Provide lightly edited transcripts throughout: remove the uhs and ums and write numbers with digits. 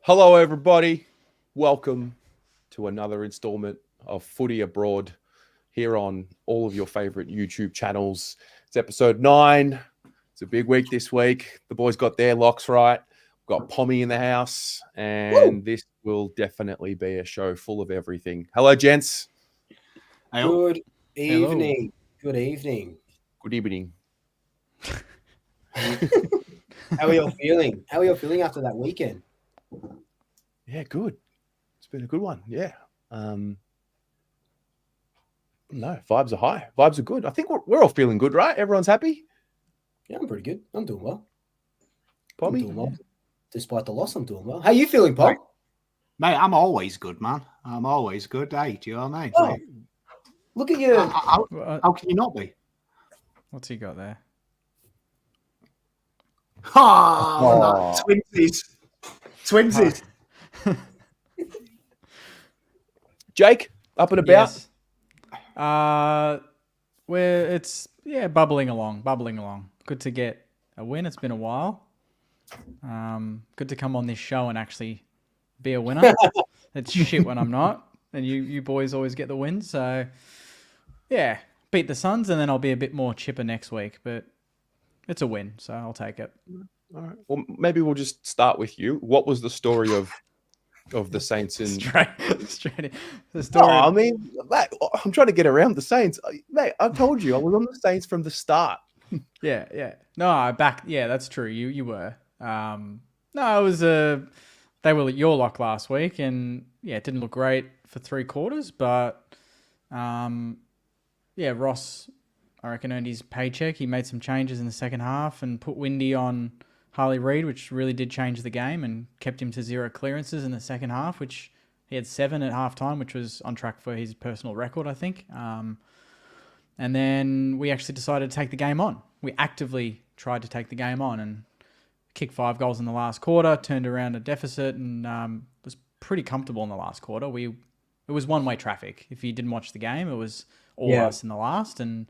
Hello, everybody. Welcome to another installment of Footy Abroad here on all of your favorite YouTube channels. It's episode 9. It's a big week this week. The boys got their locks right. We've got Pommy in the house, and This will definitely be a show full of everything. Hello, gents. Good evening. Hello. Good evening. Good evening. How are you feeling? How are you feeling after that weekend? Yeah, good. It's been a good one. Yeah. No, vibes are high. Vibes are good. I think we're all feeling good, right? Everyone's happy? Yeah, I'm pretty good. I'm doing well. Pommy? I'm doing well. Despite the loss, I'm doing well. How are you feeling, Pop? Mate, I'm always good, man. I'm always good. Hey, do you know what I mean? Oh, look at you. How can you not be? What's he got there? Oh. Twinsies. Jake, up and about? Yes. It's bubbling along. Good to get a win. It's been a while. Good to come on this show and actually be a winner. It's shit when I'm not, and you boys always get the win. So yeah, beat the Suns, and then I'll be a bit more chipper next week. But it's a win, so I'll take it. All right. Well, maybe we'll just start with you. What was the story of the Saints and straight in. The story? No, I mean, mate, I'm trying to get around the Saints. Mate, I told you I was on the Saints from the start. Yeah. No, that's true. You were. No, it was they were your lock last week, and yeah, it didn't look great for 3 quarters, but Ross, I reckon, earned his paycheck. He made some changes in the second half and put Windy on Harley Reid, which really did change the game and kept him to 0 clearances in the second half, which he had 7 at halftime, which was on track for his personal record, I think. And then we actually decided to take the game on. We actively tried to take the game on and kicked 5 goals in the last quarter, turned around a deficit, and was pretty comfortable in the last quarter. It was one-way traffic. If you didn't watch the game, it was all us in the last, and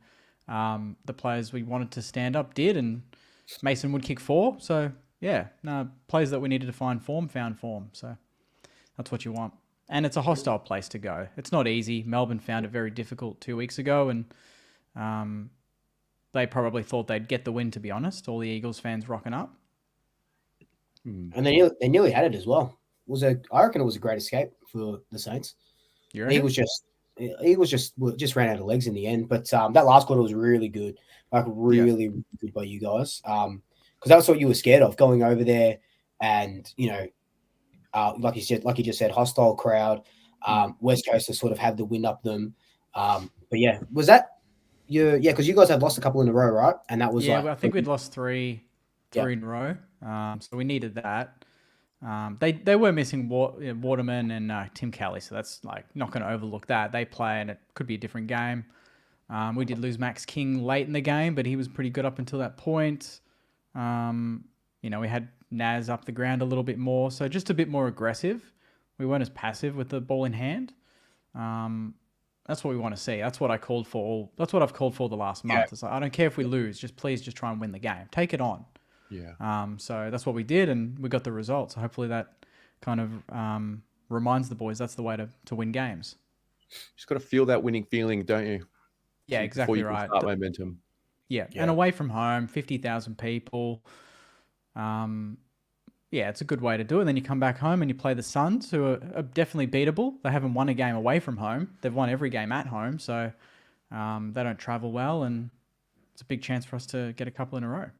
the players we wanted to stand up did, and Mason would kick 4. So players that we needed to find form found form. So that's what you want. And it's a hostile place to go. It's not easy. Melbourne found it very difficult 2 weeks ago, and they probably thought they'd get the win, to be honest. All the Eagles fans rocking up. And they nearly had it as well. I reckon it was a great escape for the Saints. Eagles just ran out of legs in the end, but that last quarter was really good, really good by you guys. Because that's what you were scared of, going over there, and like you just said, hostile crowd. West Coast to sort of have the wind up them. But yeah, was that because you guys had lost a couple in a row, right? And that was I think we'd lost three in a row. So we needed that. They were missing Waterman and Tim Kelly, so that's not going to overlook that. They play, and it could be a different game. We did lose Max King late in the game, but he was pretty good up until that point. We had Naz up the ground a little bit more, so just a bit more aggressive. We weren't as passive with the ball in hand. That's what we want to see. That's what I called for. That's what I've called for the last month. It's I don't care if we lose, please try and win the game. Take it on. Yeah. So that's what we did, and we got the results. Hopefully that kind of reminds the boys that's the way to win games. Just got to feel that winning feeling, don't you? Yeah, exactly before you right. Start momentum. Yeah, and away from home, 50,000 people. It's a good way to do it. And then you come back home and you play the Suns, who are definitely beatable. They haven't won a game away from home. They've won every game at home, so they don't travel well, and it's a big chance for us to get a couple in a row.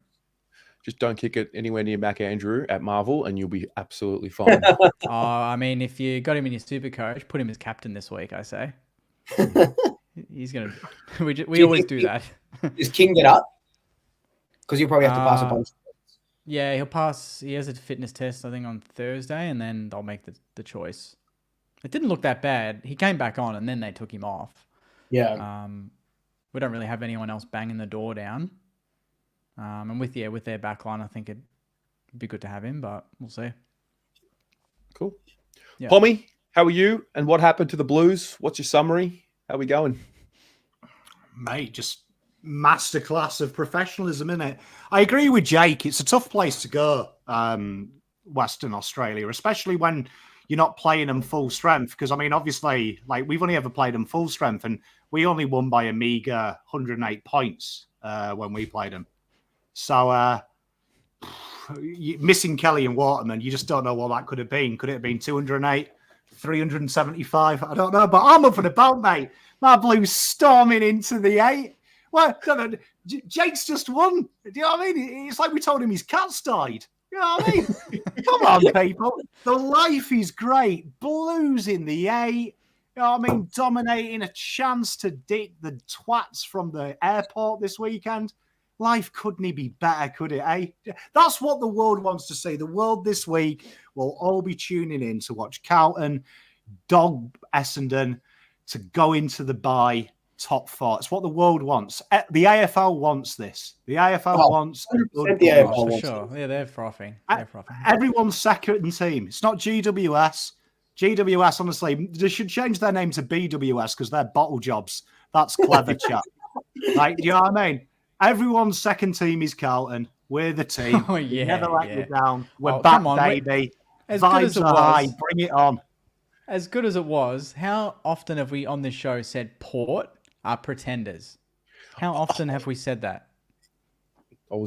Just don't kick it anywhere near Mac Andrew at Marvel, and you'll be absolutely fine. I mean, if you got him in your super coach, put him as captain this week, I say. He's going to... We always do that. Does King get up? Because you'll probably have to pass a bunch. Yeah, he'll pass. He has a fitness test, I think, on Thursday, and then they'll make the choice. It didn't look that bad. He came back on, and then they took him off. Yeah. We don't really have anyone else banging the door down. And with their backline, I think it'd be good to have him, but we'll see. Cool. Yeah. Pommy, how are you? And what happened to the Blues? What's your summary? How are we going? Mate, just masterclass of professionalism, innit? I agree with Jake. It's a tough place to go. Western Australia, especially when you're not playing them full strength. Because, I mean, obviously, like, we've only ever played them full strength, and we only won by a meager 108 points when we played them. So, missing Kelly and Waterman, you just don't know what that could have been. Could it have been 208, 375? I don't know, but I'm up and about, mate. My Blues storming into the 8. Well, Jake's just won. Do you know what I mean? It's like we told him his cat's died. You know what I mean? Come on, people. The life is great. Blues in the 8. You know what I mean? Dominating, a chance to dick the twats from the airport this weekend. Life couldn't be better, could it, eh? That's what the world wants to see. The world this week will all be tuning in to watch Carlton, dog Essendon, to go into the bye top 4. It's what the world wants. The AFL wants this. The AFL wants... The AFL For wants sure. Yeah, they're frothing. Everyone's second team. It's not GWS. GWS, honestly, they should change their name to BWS because they're bottle jobs. That's clever, chap. Like, do you know what I mean? Everyone's second team is Carlton. We're the team. Oh, yeah. Never let you down. We're back, baby. As good as Vibes it are high. was, Bring it on. as good as it was, how often have we on this show said Port are pretenders? How often have we said that? I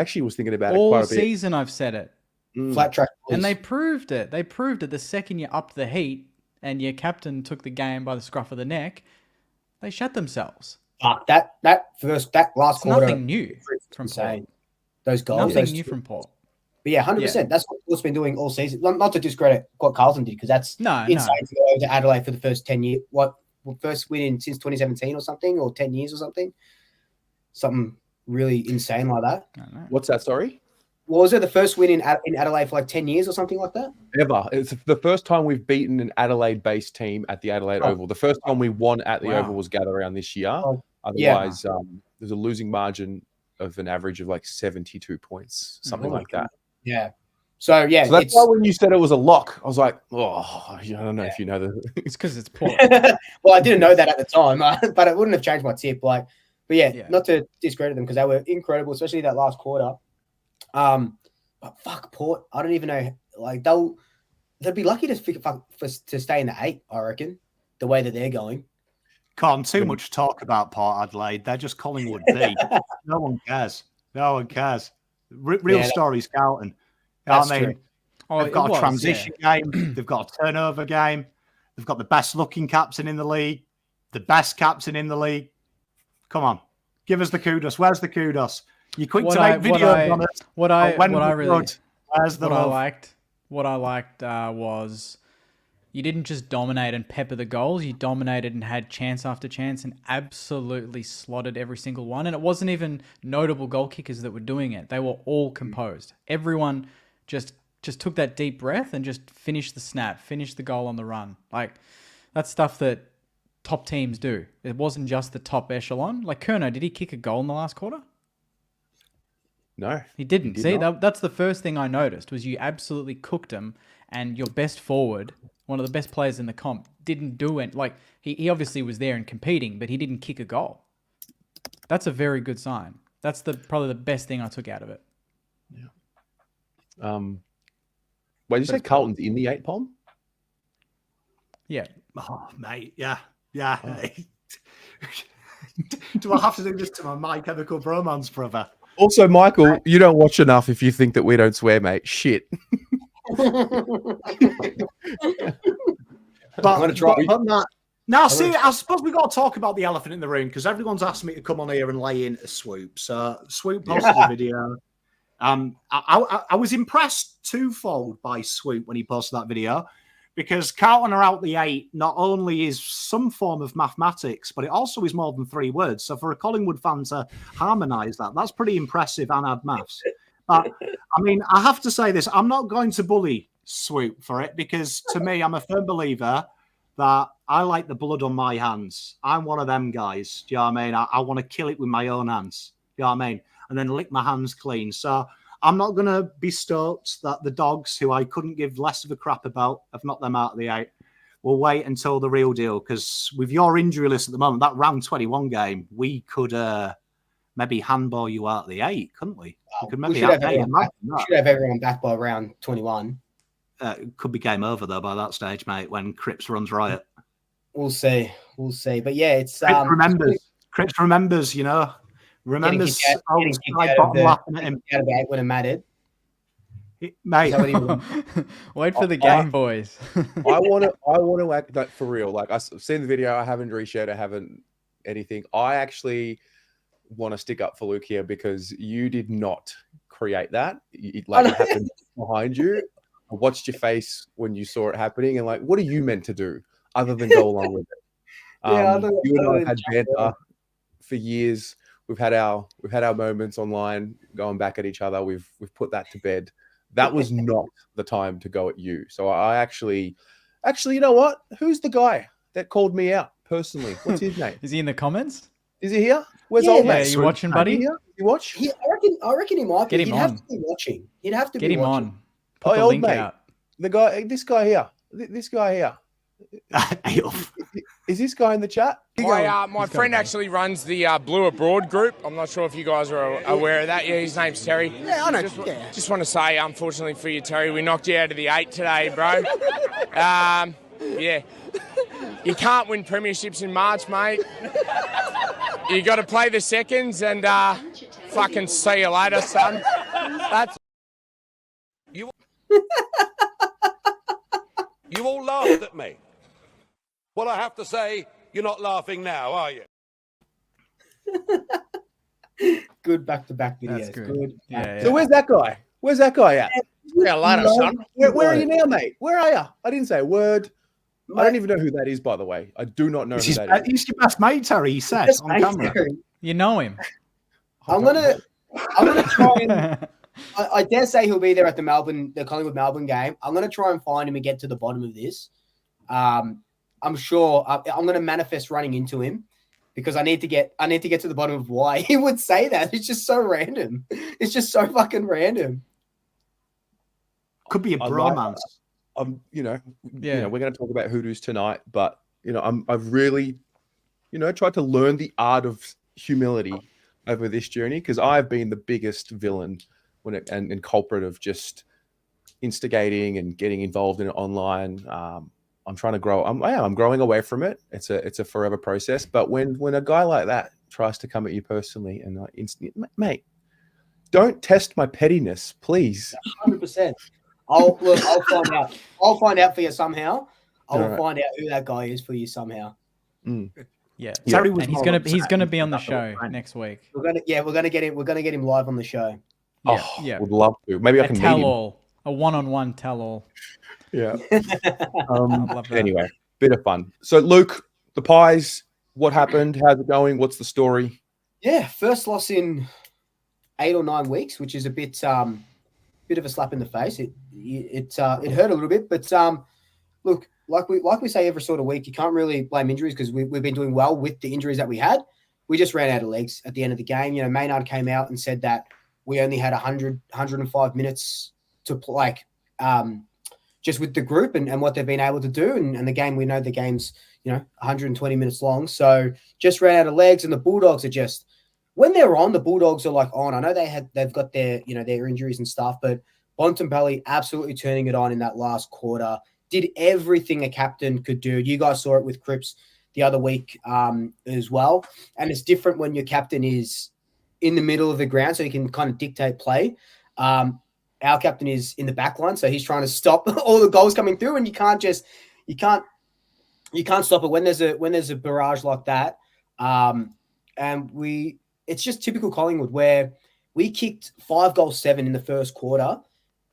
actually was thinking about All it quite a bit. season I've said it. Flat track. And they proved it. They proved it the second you upped the heat and your captain took the game by the scruff of the neck. They shut themselves. That last It's quarter. nothing new from insane. Port. Those goals. Nothing new from Port. But yeah, 100%. That's what Port's been doing all season. Not to discredit what Carlton did, because that's insane to go over to Adelaide for the first 10 years. First win since 2017 or something, or 10 years or something. Something really insane like that. What's that, sorry? What was it? The first win in Adelaide for like 10 years or something like that? Ever. It's the first time we've beaten an Adelaide-based team at the Adelaide Oval. The first time we won at the Oval was Gather Round this year. Otherwise, there's a losing margin of an average of like 72 points, something like that. Yeah. So that's why when you said it was a lock, I was like, I don't know if you know the. It's because it's Port. Well, I didn't know that at the time, but it wouldn't have changed my tip. But not to discredit them because they were incredible, especially that last quarter. But fuck Port, I don't even know. Like they'd be lucky to stay in the 8, I reckon. The way that they're going. Can't too much talk about Port Adelaide. They're just Collingwood B. No one cares. Real stories, Carlton. That's I mean, true. They've got a transition game. They've got a turnover game. They've got the best looking captain in the league. The best captain in the league. Come on. Give us the kudos. Where's the kudos? You quick to make videos on it. What I liked was you didn't just dominate and pepper the goals. You dominated and had chance after chance and absolutely slotted every single one. And it wasn't even notable goal kickers that were doing it. They were all composed. Everyone just took that deep breath and just finished the snap, finished the goal on the run. Like, that's stuff that top teams do. It wasn't just the top echelon. Like Kerno, did he kick a goal in the last quarter? No. He didn't. He See, not. that's the first thing I noticed was you absolutely cooked him, and your best forward, one of the best players in the comp, didn't do it. Like, he obviously was there and competing, but he didn't kick a goal. That's a very good sign. That's probably the best thing I took out of it. Yeah. Wait, did you say Carlton's in the 8, Pom? Yeah. Oh, mate. Yeah. Do I have to do this to my My Chemical Bromance brother? Also, Michael, you don't watch enough if you think that we don't swear, mate. Shit. Now, see, I suppose we got to talk about the elephant in the room because everyone's asked me to come on here and lay in a Swoop. So Swoop posted a video. I was impressed twofold by Swoop when he posted that video because Carlton are out the 8 not only is some form of mathematics, but it also is more than 3 words. So for a Collingwood fan to harmonise that's pretty impressive and add maths. But, I mean, I have to say this. I'm not going to bully Swoop for it because, to me, I'm a firm believer that I like the blood on my hands. I'm one of them guys. Do you know what I mean? I want to kill it with my own hands. Do you know what I mean? And then lick my hands clean. So I'm not going to be stoked that the Dogs, who I couldn't give less of a crap about, have knocked them out of the 8. We'll wait until the real deal because with your injury list at the moment, that round 21 game, we could maybe handball you out of the 8, couldn't we? We should have everyone back by round 21. It could be game over though by that stage, mate. When Cripps runs riot, we'll see. But yeah, it's Cripps remembers. You know, remembers getting bottom lapping at him when it mattered. Mate, wait for the game, boys. I want to act like for real. Like I've seen the video. I haven't reshared. I haven't anything. I actually want to stick up for Luke here because you did not create that. It happened behind you. I watched your face when you saw it happening, and like, what are you meant to do other than go along with it? You and I have had banter for years. We've had our moments online, going back at each other. We've put that to bed. That was not the time to go at you. So I actually, you know what? Who's the guy that called me out personally? What's his name? Is he in the comments? Is he here? Where's old mate? Yeah, you watching, buddy? You watch? I reckon he might be. Get him on. Have to be watching. He'd have to get be him watching. on. Put the link out. The guy, this guy here. Is this guy in the chat? My friend actually runs the Blue Abroad group. I'm not sure if you guys are aware of that. Yeah, his name's Terry. Yeah, I know. Just want to say, unfortunately for you, Terry, we knocked you out of the 8 today, bro. Yeah. You can't win premierships in March, mate. You got to play the seconds and fucking see you later, son. That's... You all laughed at me. Well, I have to say, you're not laughing now, are you? Good back-to-back videos. That's good. Yeah. So where's that guy? Where's that guy at? Yeah, later, son. Where are you now, mate? Where are you? I didn't say a word. Mate. I don't even know who that is, by the way. I do not know who that is. He's your best mate, Terry. He said on camera. You know him. I'm gonna try and. I dare say he'll be there at the Collingwood Melbourne game. I'm gonna try and find him and get to the bottom of this. I'm sure I'm going to manifest running into him because I need to get to the bottom of why he would say that. It's just so random. It's just so fucking random. Could be a bromance. We're going to talk about Hoodoos tonight, but I've really, tried to learn the art of humility over this journey because I've been the biggest villain and culprit of just instigating and getting involved in it online. I'm trying to grow. I'm growing away from it. It's a forever process. But when a guy like that tries to come at you personally and mate, don't test my pettiness, please. 100%. I'll find out. I'll find out for you somehow. I'll find out who that guy is for you somehow. Mm. Yeah. And he's gonna be on the show next week. We're gonna get him live on the show. Yeah. Would love to. Maybe I can tell all. A one-on-one tell all. Yeah. Anyway, bit of fun. So, Luke, the Pies, what happened? How's it going? What's the story? Yeah, first loss in 8 or 9 weeks, which is a bit of a slap in the face. It hurt a little bit, but look, like we say every sort of week, you can't really blame injuries because we've been doing well with the injuries that we had. We just ran out of legs at the end of the game. Maynard came out and said that we only had 105 minutes to play. Just with the group and what they've been able to do. And the game, we know the game's, 120 minutes long. So just ran out of legs. And the Bulldogs are just, when they're on, the Bulldogs are like on. I know they've got their, their injuries and stuff, but Bontempelli absolutely turning it on in that last quarter. Did everything a captain could do. You guys saw it with Cripps the other week as well. And it's different when your captain is in the middle of the ground so he can kind of dictate play. Our captain is in the back line, so he's trying to stop all the goals coming through, and you can't stop it when there's a barrage like that. It's just typical Collingwood where we kicked 5-7 in the first quarter.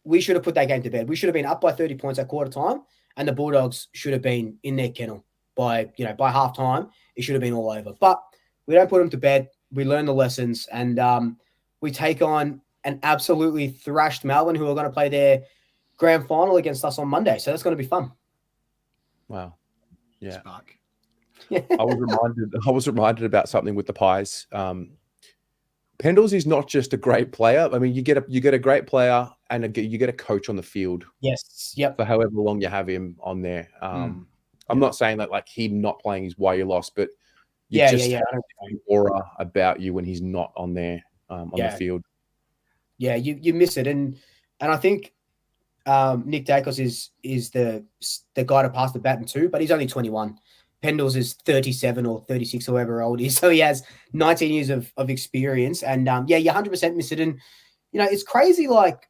We should have put that game to bed. We should have been up by 30 points at quarter time, and the Bulldogs should have been in their kennel by half time. It should have been all over, but we don't put them to bed. We learn the lessons, and we take on and absolutely thrashed Melbourne, who are going to play their grand final against us on Monday. So that's going to be fun. Wow. Yeah. I was reminded about something with the Pies. Pendles is not just a great player. I mean, you get a great player and you get a coach on the field. Yes. Yep. For however long you have him on there. I'm not saying that like him not playing is why you lost, but you have an aura about you when he's not on there on the field. Yeah, you miss it, and I think Nick Dacos is the guy to pass the baton to, but he's only 21. Pendles is 37 or 36, however old he is, so he has 19 years of experience, and you 100% miss it, and it's crazy. Like,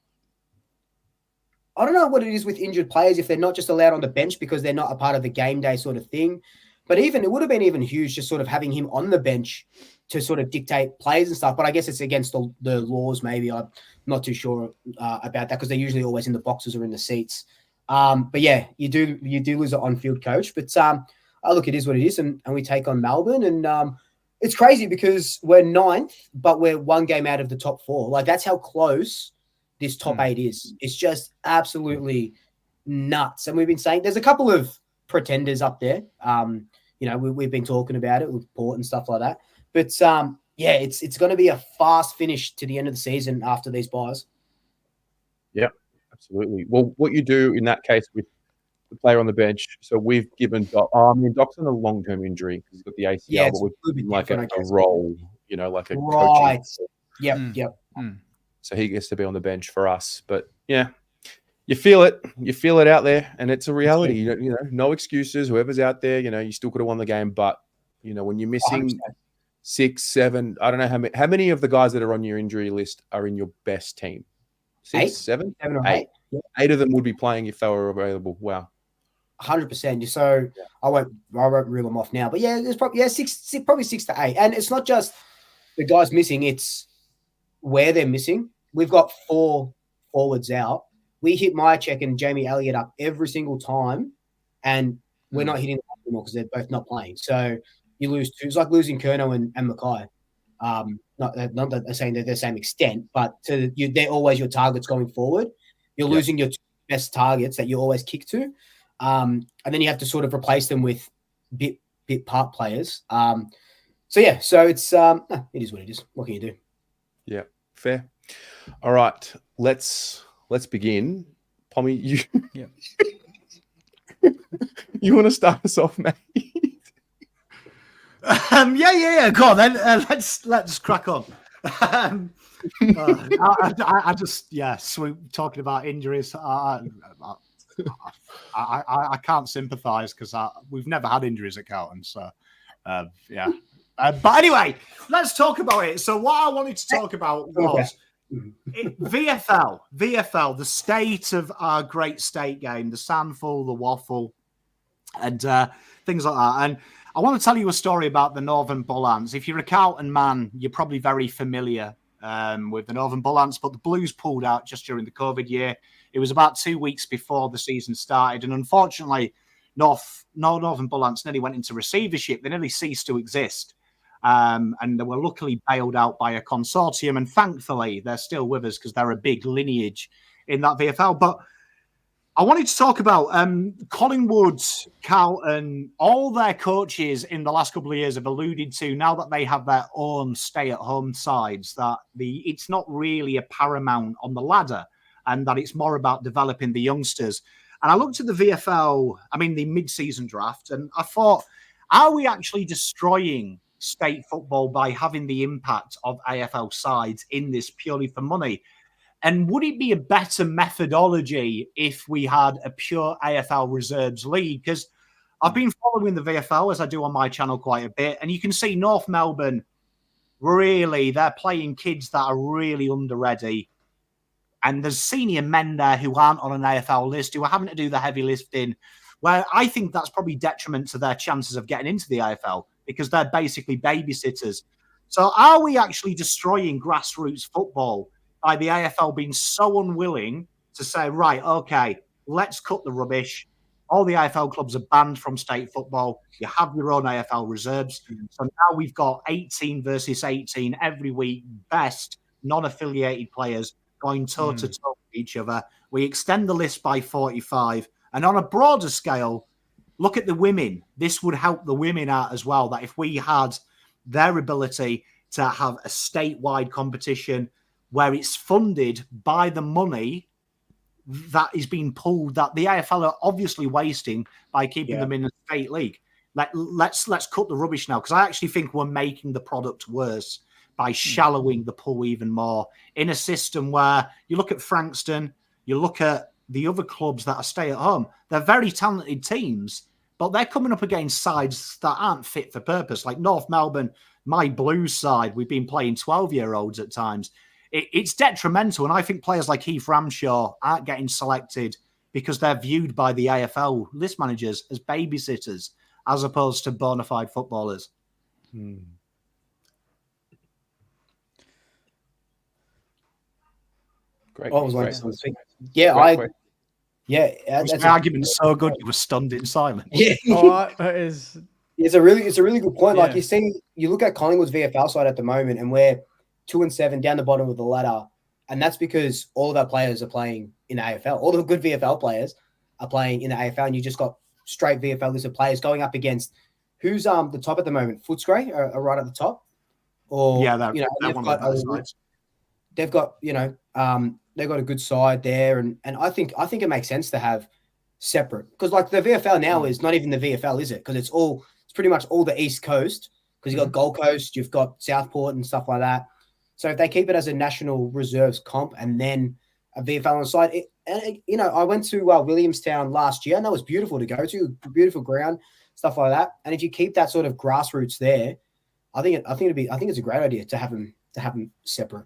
I don't know what it is with injured players if they're not just allowed on the bench because they're not a part of the game day sort of thing. But it would have been even huge just sort of having him on the bench to sort of dictate plays and stuff. But I guess it's against the laws. Maybe I'm not too sure about that because they're usually always in the boxes or in the seats. But yeah, you do lose an on-field coach. But look, it is what it is, and we take on Melbourne, and it's crazy because we're 9th, but we're one game out of the top 4. Like, that's how close this top 8 is. It's just absolutely nuts. And we've been saying there's a couple of pretenders up there. We've been talking about it with Port and stuff like that. But it's going to be a fast finish to the end of the season after these buys. Yeah, absolutely. Well, what you do in that case with the player on the bench, so we've given Doc's on a long-term injury because he's got the ACL, but we've given like a role, like a coaching. Yep. So he gets to be on the bench for us. But yeah, you feel it out there, and it's a reality. No excuses. Whoever's out there, you still could have won the game, but when you're missing 100%. 6, 7, I don't know how many of the guys that are on your injury list are in your best team. 6, 7, 7 or 8. Yeah. 8 of them would be playing if they were available. Wow. 100%. So I won't reel them off now, but yeah, there's probably 6 to 8, and it's not just the guys missing; it's where they're missing. We've got 4 forwards out. We hit Myercheck and Jamie Elliott up every single time, and we're not hitting them anymore because they're both not playing. So you lose 2. It's like losing Curnow and Mackay. Not that they're saying they're the same extent, but they're always your targets going forward. You're losing your 2 best targets that you always kick to. And then you have to sort of replace them with bit part players. So it's it is what it is. What can you do? Yeah, fair. All right, let's begin. Pommy, you you want to start us off, mate? Yeah. Go on then. Let's crack on. I just Swoop talking about injuries. I can't sympathise because we've never had injuries at Carlton. So, but anyway, let's talk about it. So what I wanted to talk about was VFL, the state of our great state game, the Sandful, the Waffle, and things like that. And I want to tell you a story about the Northern Bull Ants. If you're a Carlton man, you're probably very familiar with the Northern Bull Ants, but the Blues pulled out just during the COVID year. It was about 2 weeks before the season started, and unfortunately, Northern Bull Ants nearly went into receivership. They nearly ceased to exist, and they were luckily bailed out by a consortium, and thankfully, they're still with us because they're a big lineage in that VFL. But I wanted to talk about Collingwood, Carlton, all their coaches in the last couple of years have alluded to, now that they have their own stay-at-home sides, that it's not really a paramount on the ladder, and that it's more about developing the youngsters. And I looked at the VFL, the mid-season draft, and I thought, are we actually destroying state football by having the impact of AFL sides in this purely for money? And would it be a better methodology if we had a pure AFL reserves league? Because I've been following the VFL, as I do on my channel, quite a bit, and you can see North Melbourne, really, they're playing kids that are really under-ready. And there's senior men there who aren't on an AFL list, who are having to do the heavy lifting, where I think that's probably detriment to their chances of getting into the AFL because they're basically babysitters. So are we actually destroying grassroots football by the AFL being so unwilling to say, right, okay, let's cut the rubbish. All the AFL clubs are banned from state football. You have your own AFL reserves. So now we've got 18 versus 18 every week, best non-affiliated players going toe-to-toe with each other. We extend the list by 45. And on a broader scale, look at the women. This would help the women out as well, that if we had their ability to have a statewide competition where it's funded by the money that is being pulled, that the AFL are obviously wasting by keeping them in a state league. Let's cut the rubbish now, because I actually think we're making the product worse by shallowing the pool even more in a system where you look at Frankston, you look at the other clubs that are stay at home, they're very talented teams, but they're coming up against sides that aren't fit for purpose. Like North Melbourne, my Blues side, we've been playing 12-year-olds at times. It's detrimental. And I think players like Heath Ramshaw aren't getting selected because they're viewed by the AFL list managers as babysitters as opposed to bona fide footballers. Great. Yeah, the argument's so good you were stunned in silence. Yeah. It's a really good point. Like you look at Collingwood's VFL side at the moment, and we're 2-7 down the bottom of the ladder, and that's because all of our players are playing in AFL. All the good VFL players are playing in the AFL, and you just got straight VFL listed players going up against who's the top at the moment. Footscray are right at the top, or they've got they've got a good side there, and I think it makes sense to have separate, because like the VFL now is not even the VFL, is it? Because it's pretty much all the East Coast, because you've got Gold Coast, you've got Southport and stuff like that. So if they keep it as a national reserves comp and then a VFL on the side, I went to Williamstown last year, and that was beautiful to go to, beautiful ground, stuff like that. And if you keep that sort of grassroots there, I think it's a great idea to have them separate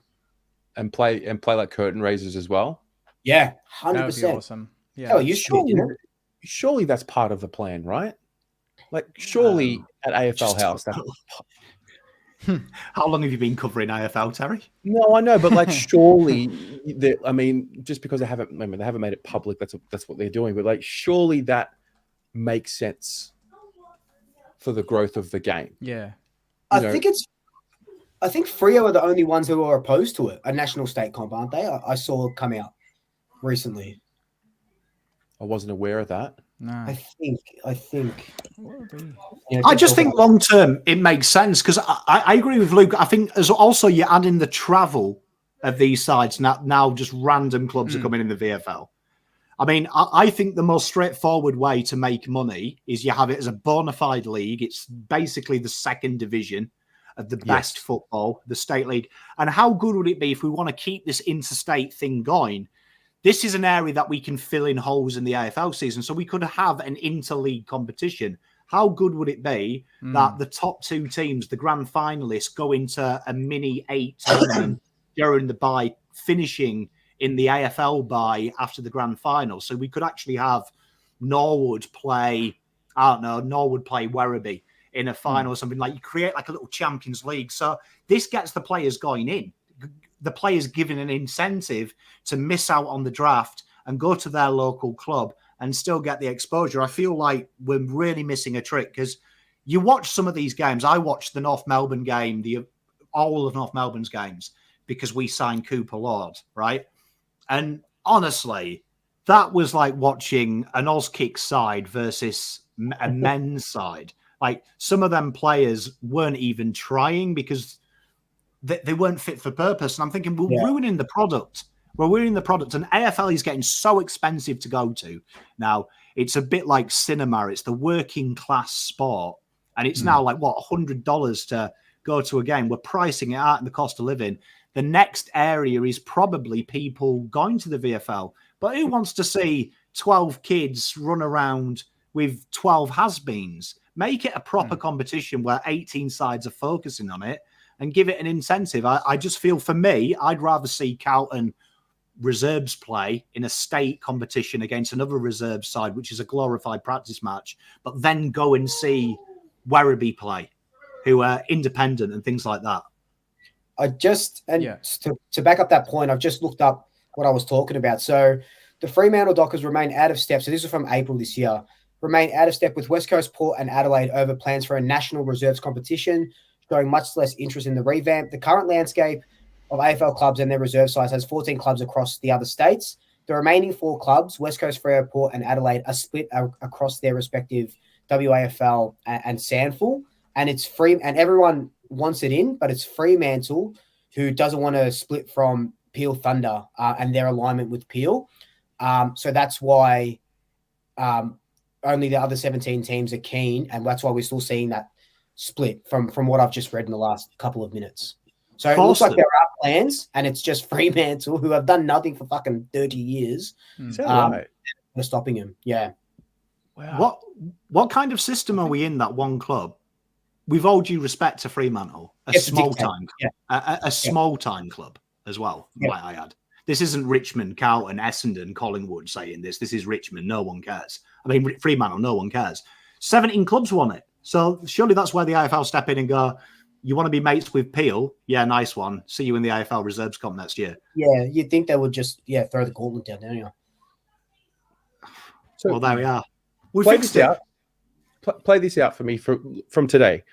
and play like curtain raisers as well. Yeah, 100%. That would be awesome. Yeah. Oh, you should. Surely that's part of the plan, right? Like, surely at AFL House. How long have you been covering AFL, Terry? No, I know, but like, surely, just because they haven't made it public, that's what they're doing. But like, surely that makes sense for the growth of the game. Yeah, I think Freo are the only ones who are opposed to it. A national state comp, aren't they? I saw come out recently. I wasn't aware of that. No. I think. I just think long term it makes sense, because I agree with Luke. I think as also you add in the travel of these sides now just random clubs are coming in the VFL. I mean, I think the most straightforward way to make money is you have it as a bona fide league. It's basically the second division of the best football, the state league. And how good would it be if we want to keep this interstate thing going? This is an area that we can fill in holes in the AFL season, so we could have an interleague competition. How good would it be that the top two teams, the grand finalists, go into a mini 8 tournament during the bye, finishing in the AFL bye after the grand final? So we could actually have Norwood play Werribee in a final or something. Like, you create like a little Champions League. So this gets the players going in. The players given an incentive to miss out on the draft and go to their local club and still get the exposure. I feel like we're really missing a trick, because you watch some of these games. I watched the North Melbourne game, all of North Melbourne's games, because we signed Cooper Lord, right? And honestly, that was like watching an Auskick side versus a men's side. Like, some of them players weren't even trying because they weren't fit for purpose. And I'm thinking, we're ruining the product. We're ruining the product. And AFL is getting so expensive to go to. Now, it's a bit like cinema. It's the working class sport. And it's now like, $100 to go to a game. We're pricing it out in the cost of living. The next area is probably people going to the VFL. But who wants to see 12 kids run around with 12 has-beens? Make it a proper competition where 18 sides are focusing on it, and give it an incentive. I just feel, for me, I'd rather see Carlton reserves play in a state competition against another reserve side, which is a glorified practice match, but then go and see Werribee play, who are independent and things like that. To back up that point, I've just looked up what I was talking about. So the Fremantle Dockers remain out of step. So this is from April this year. Remain out of step with West Coast, Port and Adelaide over plans for a national reserves competition, showing much less interest in the revamp. The current landscape of AFL clubs and their reserve size has 14 clubs across the other states. The remaining 4 clubs, West Coast, Freo, Port and Adelaide, are split across their respective WAFL and SANFL. And it's free, and everyone wants it in, but it's Fremantle who doesn't want to split from Peel Thunder and their alignment with Peel. So that's why only the other 17 teams are keen, and that's why we're still seeing that split from what I've just read in the last couple of minutes. So it looks like there are plans, and it's just Fremantle, who have done nothing for fucking 30 years. Is that right? They're stopping him. Yeah. Wow. What kind of system are we in that one club? With all due respect to Fremantle, a small time club as well, might I add. This isn't Richmond, Carlton, Essendon, Collingwood saying this. This is Richmond. No one cares. I mean, Fremantle, no one cares. 17 clubs won it. So surely that's where the AFL step in and go, you want to be mates with Peel? Yeah, nice one. See you in the AFL Reserves Comp next year. Yeah, you'd think they would just, throw the gauntlet down, don't you? So, well, there we are. We play fixed this it. out. Play this out for me from today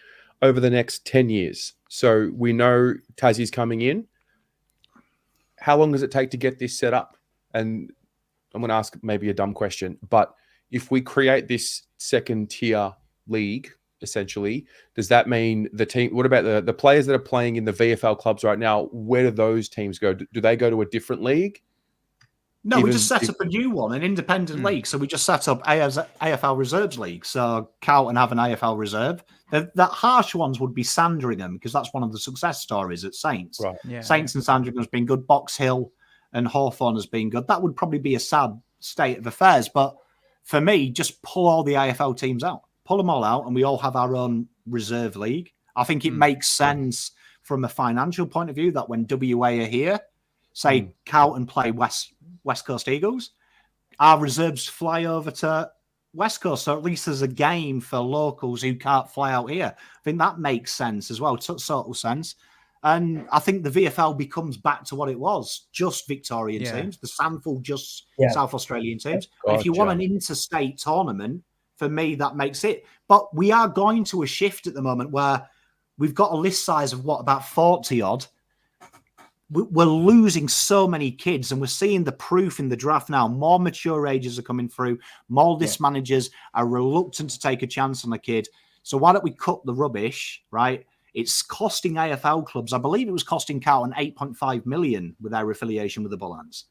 over the next 10 years. So we know Tassie's coming in. How long does it take to get this set up? And I'm going to ask maybe a dumb question, but if we create this second tier league, essentially, does that mean the team, what about the players that are playing in the VFL clubs right now? Where do those teams go? Do they go to a different league? No, we just set up a new one, an independent league. So we just set up AFL Reserves League. So Carlton have an AFL Reserve. That harsh ones would be Sandringham, because that's one of the success stories at Saints. Right. Yeah, Saints and Sandringham has been good. Box Hill and Hawthorn has been good. That would probably be a sad state of affairs. But for me, just pull all the AFL teams out. Pull them all out, and we all have our own reserve league. I think it makes sense from a financial point of view that when WA are here, say Carlton play West Coast Eagles, our reserves fly over to West Coast. So at least there's a game for locals who can't fly out here. I think that makes sense as well, total sense. And I think the VFL becomes back to what it was, just Victorian teams, the SANFL just South Australian teams. And if you want an interstate tournament, for me, that makes it. But we are going to a shift at the moment where we've got a list size of about 40 odd. We're losing so many kids, and we're seeing the proof in the draft now. More mature ages are coming through. More list managers are reluctant to take a chance on a kid. So why don't we cut the rubbish, right? It's costing AFL clubs, I believe it was costing Carlton 8.5 million with our affiliation with the Bullants.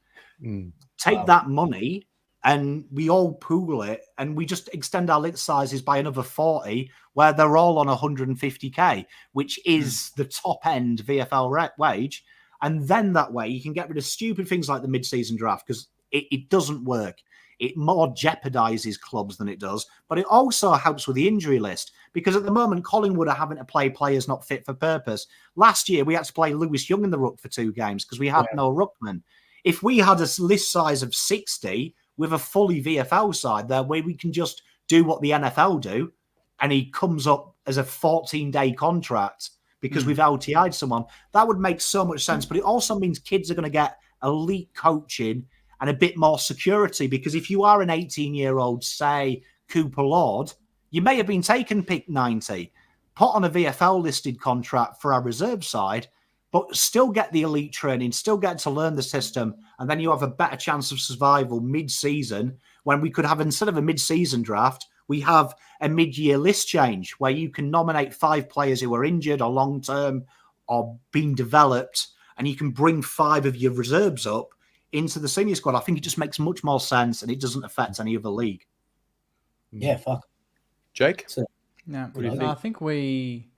Take that money and we all pool it, and we just extend our list sizes by another 40, where they're all on 150k, which is the top end VFL wage. And then that way you can get rid of stupid things like the mid-season draft, because it doesn't work. It more jeopardizes clubs than it does, but it also helps with the injury list, because at the moment Collingwood are having to play players not fit for purpose. Last year we had to play Lewis Young in the ruck for 2 games because we had no ruckman. If we had a list size of 60 with a fully VFL side there, where we can just do what the NFL do, and he comes up as a 14-day contract because we've LTI'd someone, that would make so much sense. But it also means kids are going to get elite coaching and a bit more security, because if you are an 18-year-old, say, Cooper Lord, you may have been taken pick 90, put on a VFL-listed contract for our reserve side, but still get the elite training, still get to learn the system, and then you have a better chance of survival mid-season, when we could have, instead of a mid-season draft, we have a mid-year list change where you can nominate 5 players who are injured or long-term or being developed, and you can bring 5 of your reserves up into the senior squad. I think it just makes much more sense, and it doesn't affect any other league. Yeah, fuck. Jake? No, I think we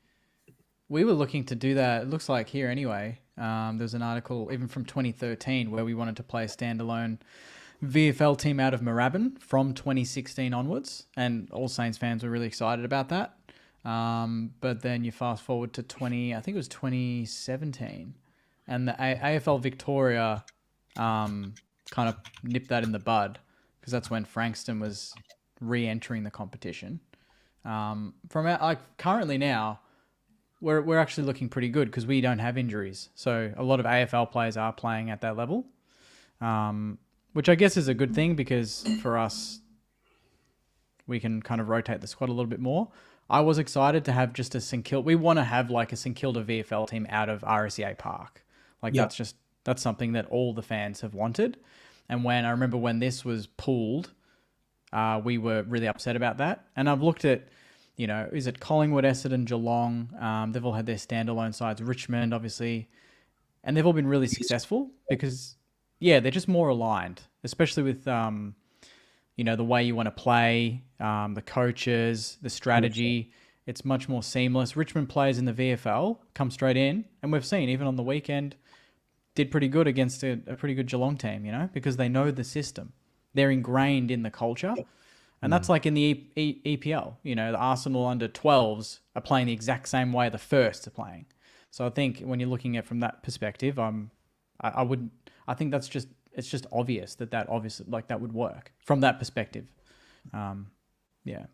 were looking to do that. It looks like here anyway. There's an article even from 2013 where we wanted to play a standalone VFL team out of Moorabbin from 2016 onwards, and all Saints fans were really excited about that. But then you fast forward to 2017, and the AFL Victoria kind of nipped that in the bud, because that's when Frankston was re-entering the competition. Currently now, we're actually looking pretty good because we don't have injuries. So a lot of AFL players are playing at that level, which I guess is a good thing, because for us, we can kind of rotate the squad a little bit more. I was excited to have just a St Kilda. We want to have like a St Kilda VFL team out of RSEA Park. That's something that all the fans have wanted. And I remember when this was pulled, we were really upset about that. And I've looked at, is it Collingwood, Essendon, Geelong? They've all had their standalone sides. Richmond, obviously. And they've all been really successful because, they're just more aligned, especially with, the way you want to play, the coaches, the strategy. It's much more seamless. Richmond players in the VFL come straight in, and we've seen even on the weekend did pretty good against a pretty good Geelong team, because they know the system. They're ingrained in the culture. And that's like in the EPL. The Arsenal under 12s are playing the exact same way the firsts are playing. So I think when you're looking at from that perspective, I think it's just obvious that obviously like that would work from that perspective. Yeah.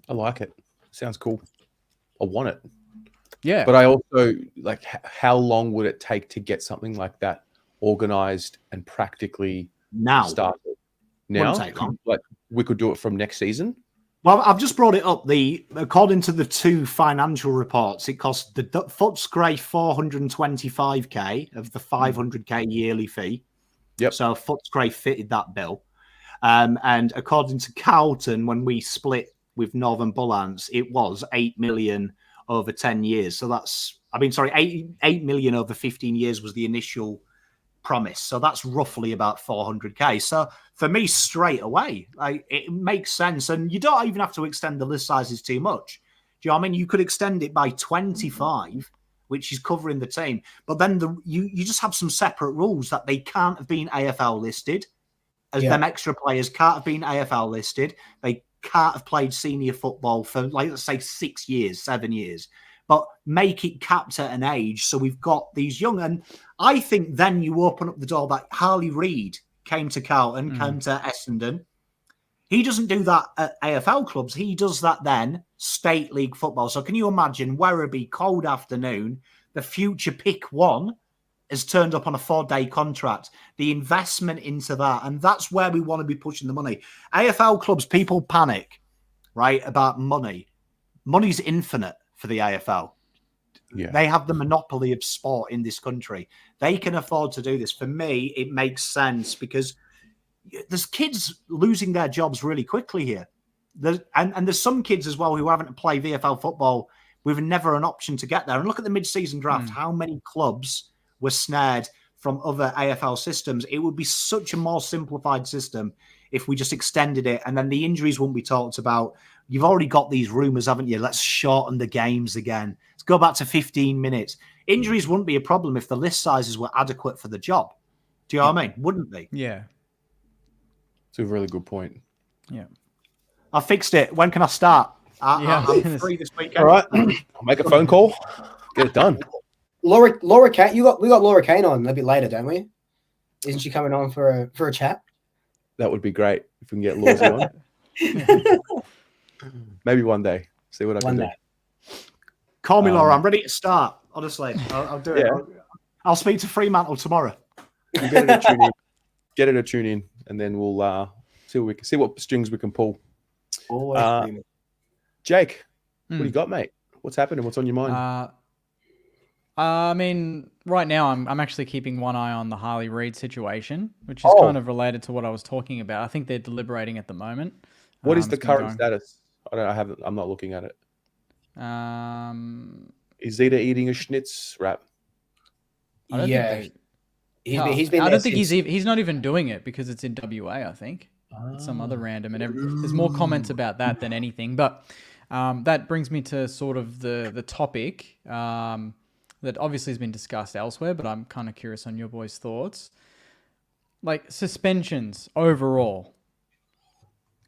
I like it. Sounds cool. I want it. Yeah. But I also like how long would it take to get something like that organized and practically started? Now, Wouldn't take long. Like we could do it from next season. Well, I've just brought it up. According to the two financial reports, it cost the Footscray 425k of the 500k yearly fee. Yep. So Footscray fitted that bill. And according to Carlton, when we split with Northern Bullants, it was 8 million over 10 years. So 8 million over 15 years was the initial promise. So that's roughly about 400k. So for me, straight away, it makes sense. And you don't even have to extend the list sizes too much. Do you know what I mean? You could extend it by 25, which is covering the team. But then you just have some separate rules that they can't have been AFL listed. Them extra players can't have been AFL listed. They can't have played senior football for, let's say, 6 years, 7 years. But make it capped at an age. So we've got these young. And I think then you open up the door that Harley Reid came to Carlton, came to Essendon. He doesn't do that at AFL clubs. He does that then state league football. So can you imagine Werribee, cold afternoon, the future pick one has turned up on a 4-day contract, the investment into that. And that's where we want to be pushing the money. AFL clubs, people panic, right, about money. Money's infinite for the AFL. Yeah. They have the monopoly of sport in this country. They can afford to do this. For me, it makes sense because there's kids losing their jobs really quickly here. And there's some kids as well who haven't played VFL football with never an option to get there. And look at the mid-season draft, how many clubs were snared from other AFL systems. It would be such a more simplified system if we just extended it, and then the injuries wouldn't be talked about. You've already got these rumours, haven't you? Let's shorten the games again. Let's go back to 15 minutes. Injuries wouldn't be a problem if the list sizes were adequate for the job. Do you know what I mean? Wouldn't they? Yeah. It's a really good point. Yeah. I fixed it. When can I start? I'm free this weekend. All right. I'll make a phone call. Get it done. Laura Kane, we got Laura Kane on a bit later, don't we? Isn't she coming on for a chat? That would be great if we can get Lawsy on. Maybe one day. See what I can do. Call me, Laura. I'm ready to start. Honestly, I'll do it. I'll speak to Fremantle tomorrow. We'll get her to tune in. Get her to tune in, and then we'll see what strings we can pull. Jake, what do you got, mate? What's happening? What's on your mind? I mean, right now I'm actually keeping one eye on the Harley Reid situation, which is kind of related to what I was talking about. I think they're deliberating at the moment. What is the current status? I'm not looking at it. Is Zeta eating a schnitz wrap? I don't think I don't think he's not even doing it because it's in WA. I think it's some other random, and there's more comments about that than anything. But that brings me to sort of the topic that obviously has been discussed elsewhere, but I'm kind of curious on your boys' thoughts. Like suspensions overall,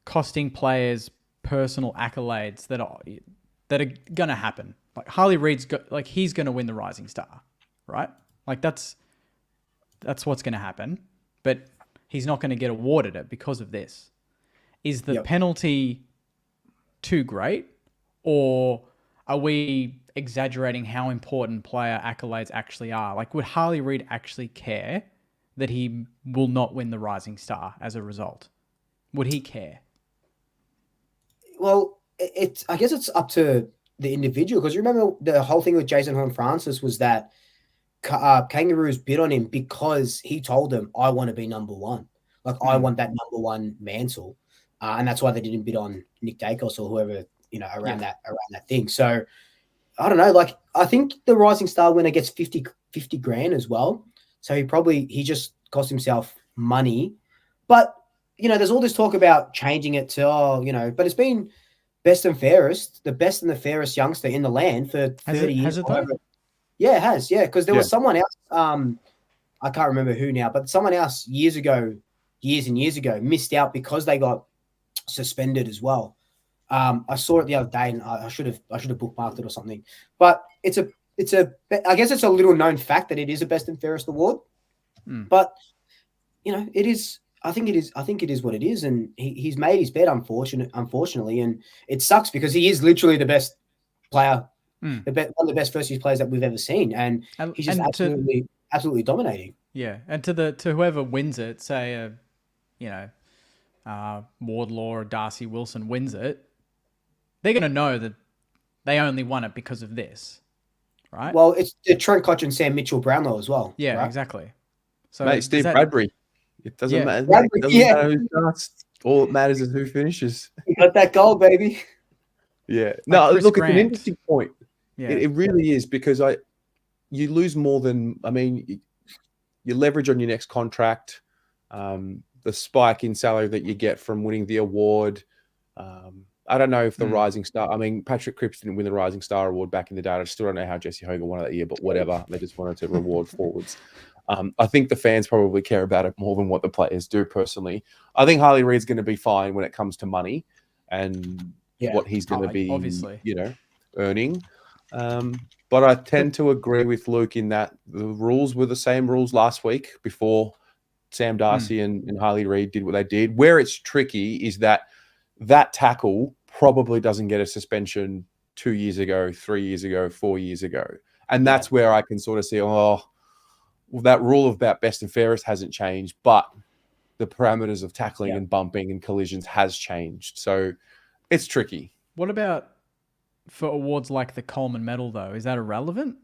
costing players personal accolades that are going to happen. Like Harley Reid's he's going to win the Rising Star, right? Like that's what's going to happen, but he's not going to get awarded it because of this. Is the penalty too great, or are we exaggerating how important player accolades actually are? Like, would Harley Reid actually care that he will not win the Rising Star as a result? Would he care? Well, I guess it's up to the individual, because you remember the whole thing with Jason Horne-Francis was that Kangaroos bid on him because he told them, I want to be number one. Like, I want that number one mantle. And that's why they didn't bid on Nick Dacos or whoever, around that thing. So, I don't know. Like, I think the Rising Star winner gets 50 grand as well. So he just cost himself money. But, there's all this talk about changing it to, but it's been best and fairest, the best and the fairest youngster in the land for 30 years. Has it though? Yeah, it has. Yeah, because there was someone else. I can't remember who now, but someone else years and years ago, missed out because they got suspended as well. I saw it the other day, and I should have bookmarked it or something. But I guess it's a little known fact that it is a best and fairest award. But it is. I think it is what it is, and he's made his bed. Unfortunately, and it sucks because he is literally the best player, one of the best first year players that we've ever seen, and he's just absolutely dominating. Yeah, and to whoever wins it, say Wardlaw or Darcy Wilson wins it, they're going to know that they only won it because of this, right? Well, it's Trent Cotch and Sam Mitchell-Brownlow as well. Yeah, right? exactly. So Mate, Steve Bradbury. It doesn't matter. Bradbury, it doesn't matter who starts. All that matters is who finishes. You got that goal, baby. Yeah. No, Chris look, Grant. it's an interesting point. Yeah. It really is, because you lose more than, you leverage on your next contract, the spike in salary that you get from winning the award. I don't know if the Rising Star, Patrick Cripps didn't win the Rising Star Award back in the day. I still don't know how Jesse Hogan won it that year, but whatever. They just wanted to reward forwards. I think the fans probably care about it more than what the players do, personally. I think Harley Reid's going to be fine when it comes to money and what he's going to be, obviously, earning. But I tend to agree with Luke in that the rules were the same rules last week before Sam Darcy and Harley Reid did what they did. Where it's tricky is that tackle probably doesn't get a suspension 2 years ago, 3 years ago, 4 years ago. And that's where I can sort of see, that rule about best and fairest hasn't changed, but the parameters of tackling and bumping and collisions has changed. So it's tricky. What about for awards like the Coleman Medal, though? Is that irrelevant?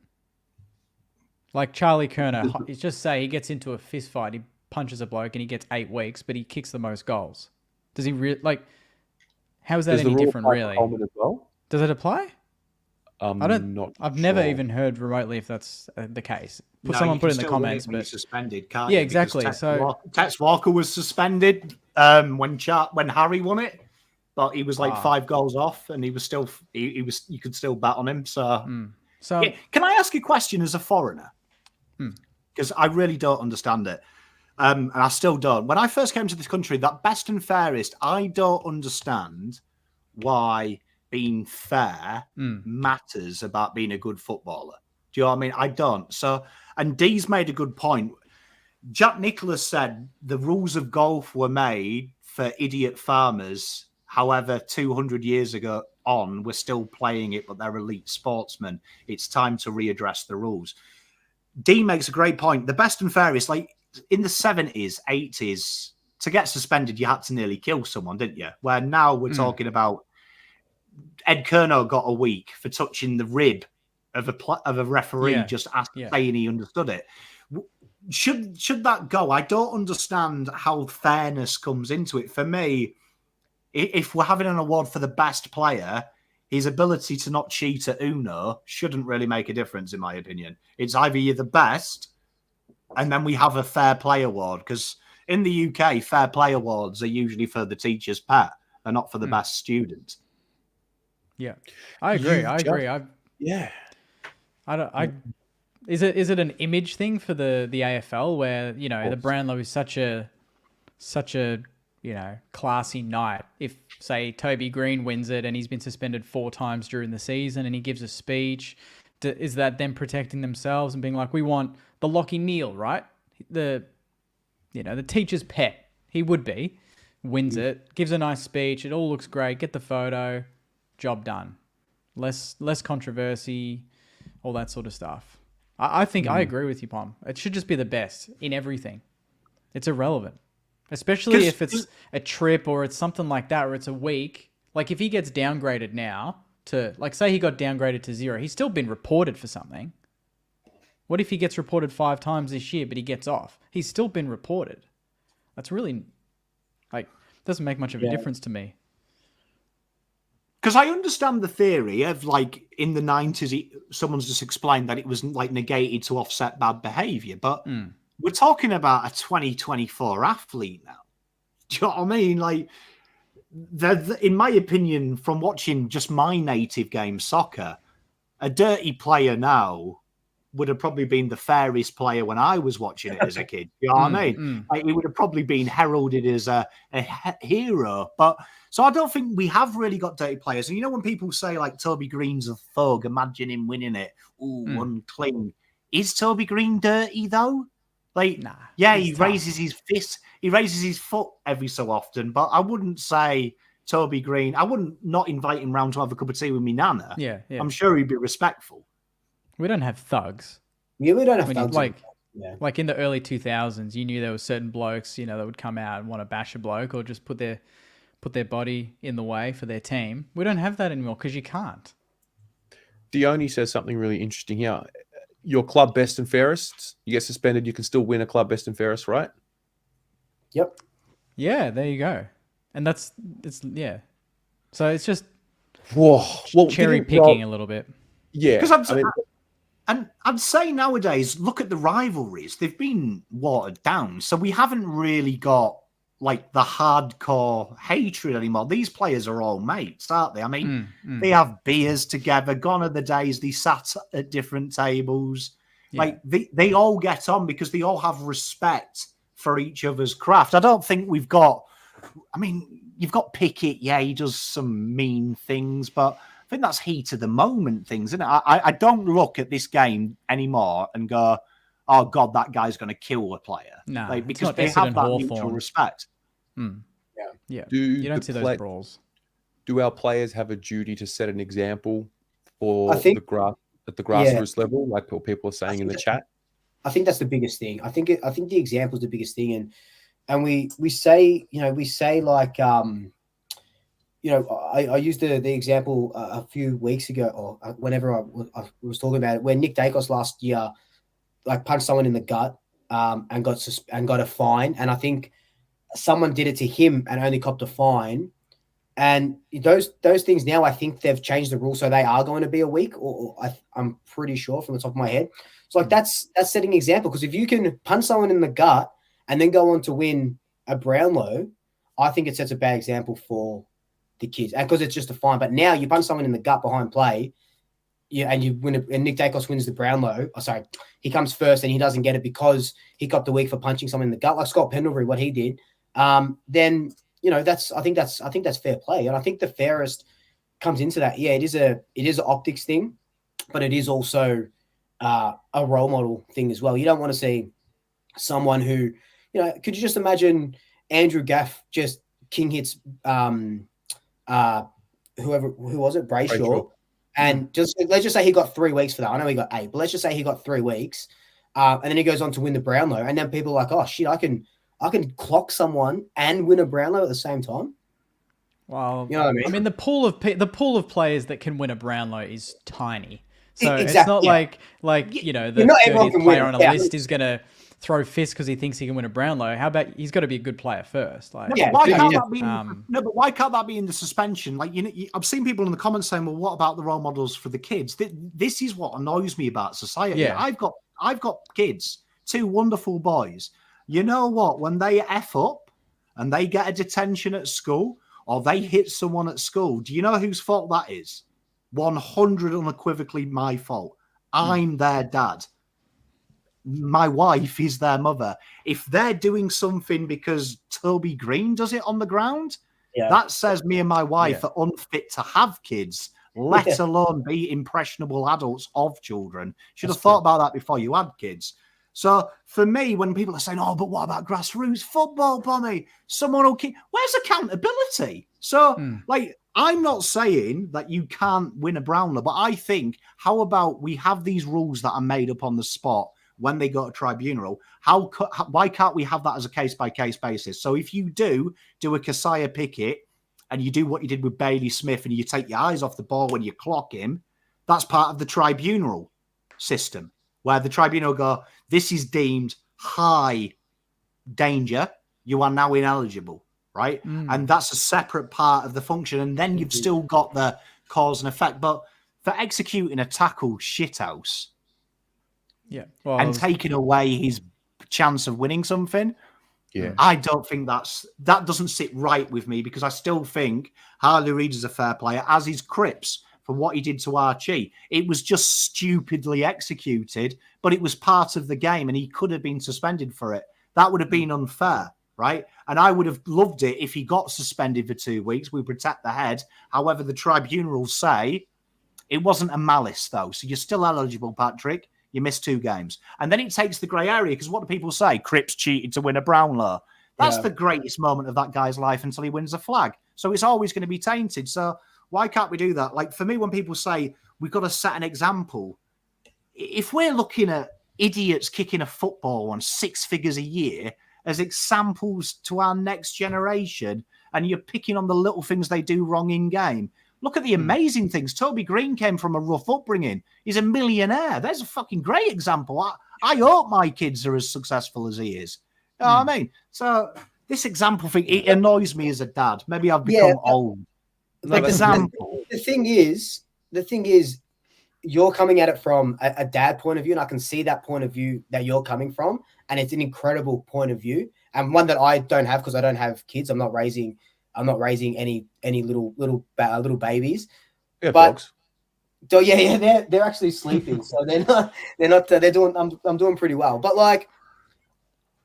Like Charlie Kerner, just say he gets into a fist fight, he punches a bloke and he gets 8 weeks, but he kicks the most goals. Does he how is that any different, really? Coleman as well? Does it apply? I've never sure. even heard remotely if that's the case. Someone put in the comments, but suspended, can't yeah, you? exactly. So Tex Walker was suspended when Harry won it, but he was 5 goals off, and he was still you could still bet on him. So, can I ask you a question as a foreigner? Because I really don't understand it, and I still don't. When I first came to this country, that best and fairest, I don't understand why being fair matters about being a good footballer. Do you know what I mean? I don't. So, and Dee's made a good point. Jack Nicklaus said the rules of golf were made for idiot farmers. However, 200 years ago on, we're still playing it, but they're elite sportsmen. It's time to readdress the rules. Dee makes a great point. The best and fairest, in the 70s, 80s, to get suspended, you had to nearly kill someone, didn't you? Where now we're talking about Ed Kerno got a week for touching the rib of a referee, just saying he understood it. Should that go? I don't understand how fairness comes into it. For me, if we're having an award for the best player, his ability to not cheat at Uno shouldn't really make a difference, in my opinion. It's either you're the best, and then we have a fair play award, because in the UK, fair play awards are usually for the teacher's pet and not for the best student. Yeah, I agree. Is it an image thing for the AFL where the Brownlow is such a classy night? If say Toby Green wins it and he's been suspended 4 times during the season and he gives a speech, is that them protecting themselves and being like, we want the Lachie Neale, right? The teacher's pet, he would be, wins it, gives a nice speech, it all looks great, get the photo, job done. Less controversy, all that sort of stuff. I think I agree with you, Pom. It should just be the best in everything. It's irrelevant. Especially if it's a trip or it's something like that, or it's a week. Like if he gets downgraded now to, say he got downgraded to 0, he's still been reported for something. What if he gets reported 5 times this year, but he gets off? He's still been reported. That's really, doesn't make much of a difference to me. Because I understand the theory of in the 90s, someone's just explained that it was negated to offset bad behaviour. But we're talking about a 2024 athlete now. Do you know what I mean? in my opinion, from watching just my native game, soccer, a dirty player now would have probably been the fairest player when I was watching it as a kid. You know what I mean? Like, he would have probably been heralded as a hero. But so I don't think we have really got dirty players. And you know, when people say like Toby Green's a thug, imagine him winning it. Ooh, unclean. Is Toby Green dirty though? Like, nah, yeah, he raises his fist. He raises his foot every so often. But I wouldn't say Toby Green. I wouldn't not invite him round to have a cup of tea with me nana. Yeah. I'm sure he'd be respectful. We don't have thugs. Yeah, we don't have thugs. Like in the early 2000s, you knew there were certain blokes, you know, that would come out and want to bash a bloke or just put their body in the way for their team. We don't have that anymore because you can't. Dione says something really interesting here. Your club best and fairest, you get suspended, you can still win a club best and fairest, right? Yep. Yeah, there you go. And yeah. So it's just cherry picking a little bit. Yeah. Because and I'd say nowadays, look at the rivalries. They've been watered down. So we haven't really got like the hardcore hatred anymore. These players are all mates, aren't they? I mean, they have beers together. Gone are the days they sat at different tables. Yeah. Like they all get on because they all have respect for each other's craft. I don't think we've got, I mean, you've got Pickett. Yeah, he does some mean things, but I think that's heat of the moment things, isn't it? I don't look at this game anymore and go, oh God, that guy's going to kill a player. No, like, because they have that mutual respect. Yeah. You don't see those brawls. Do our players have a duty to set an example for the grassroots level, like what people are saying in the chat? I think that's the biggest thing. I think the example is the biggest thing, and we say like I used the example a few weeks ago, or whenever I was talking about it, where Nick Dacos last year like punched someone in the gut and got a fine, and I think someone did it to him and only copped a fine. And those things now, I think they've changed the rule, so they are going to be a week, or I'm pretty sure from the top of my head. So like that's setting an example, because if you can punch someone in the gut and then go on to win a Brownlow, I think it sets a bad example for the kids, and because it's just a fine. But now you punch someone in the gut behind play, and you win, and Nick Dacos wins the Brownlow. Oh, sorry, he comes first and he doesn't get it because he got the week for punching someone in the gut, like Scott Pendlebury, what he did. Then I think that's fair play, and I think the fairest comes into that. Yeah, it is an optics thing, but it is also a role model thing as well. You don't want to see someone who, could you just imagine Andrew Gaff just king hits who was it, Brayshaw, and let's just say he got 3 weeks for that. I know he got 8, but let's just say he got 3 weeks, and then he goes on to win the Brownlow, and then people are like, oh shit, I can clock someone and win a Brownlow at the same time. Well, you know what I mean? I mean, the pool of players that can win a Brownlow is tiny. So it's not like the 30th player on a list is going to throw fists because he thinks he can win a Brownlow. How about he's got to be a good player first? Like, but why can't that be in the suspension? Like, I've seen people in the comments saying, "Well, what about the role models for the kids?" This is what annoys me about society. Yeah. I've got kids, 2 wonderful boys. You know what? When they F up and they get a detention at school or they hit someone at school, do you know whose fault that is? 100 unequivocally my fault. I'm their dad. My wife is their mother. If they're doing something because Toby Green does it on the ground, that says me and my wife are unfit to have kids, let alone be impressionable adults of children. Should have thought about that before you had kids. So for me, when people are saying, oh, but what about grassroots football, Bonnie? Someone will keep... Where's accountability? So, I'm not saying that you can't win a Brownlow, but I think, how about we have these rules that are made up on the spot when they go to tribunal? Why can't we have that as a case-by-case basis? So if you do a Keziah Pickett and you do what you did with Bailey Smith and you take your eyes off the ball when you clock him, that's part of the tribunal system, where the tribunal go, this is deemed high danger. You are now ineligible, right? And that's a separate part of the function. And then you've still got the cause and effect. But for executing a tackle shithouse and taking away his chance of winning something, Yeah. I don't think that doesn't sit right with me, because I still think Harley Reid is a fair player, as is Cripps, for what he did to Archie. It was just stupidly executed, but it was part of the game and he could have been suspended for it. That would have been unfair, right? And I would have loved it if he got suspended for 2 weeks. We protect the head. However, the tribunals say it wasn't a malice, though. So you're still eligible, Patrick. You missed 2 games. And then it takes the grey area, because what do people say? Cripps cheated to win a Brownlow. That's the greatest moment of that guy's life until he wins a flag. So it's always going to be tainted. So why can't we do that? Like, for me, when people say we've got to set an example, if we're looking at idiots kicking a football on 6 figures a year as examples to our next generation, and you're picking on the little things they do wrong in game, look at the amazing things. Toby Green came from a rough upbringing. He's a millionaire. There's a fucking great example. I hope my kids are as successful as he is. You know what I mean? So this example thing, it annoys me as a dad. Maybe I've become old. The thing is, you're coming at it from a dad point of view, and I can see that point of view that you're coming from, and it's an incredible point of view, and one that I don't have because I don't have kids. I'm not raising any little babies. Yeah, but dogs. So they're actually sleeping, so they're doing. I'm doing pretty well, but like,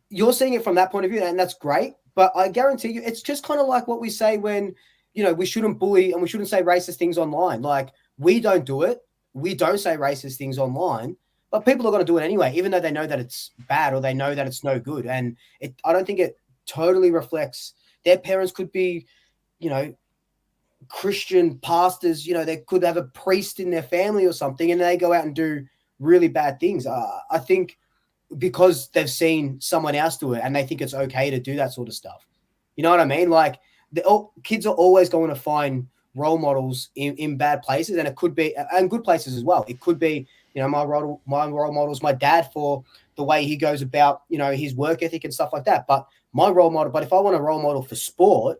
you're seeing it from that point of view, and that's great. But I guarantee you, it's just kind of like what we say when, we shouldn't bully and we shouldn't say racist things online. Like, we don't do it. We don't say racist things online, but people are going to do it anyway, even though they know that it's bad or they know that it's no good. And I don't think it totally reflects. Their parents could be, Christian pastors, they could have a priest in their family or something, and they go out and do really bad things. I think because they've seen someone else do it and they think it's okay to do that sort of stuff. You know what I mean? Like, kids are always going to find role models in bad places, and it could be, and good places as well. It could be, my role model is my dad for the way he goes about, his work ethic and stuff like that. But if I want a role model for sport,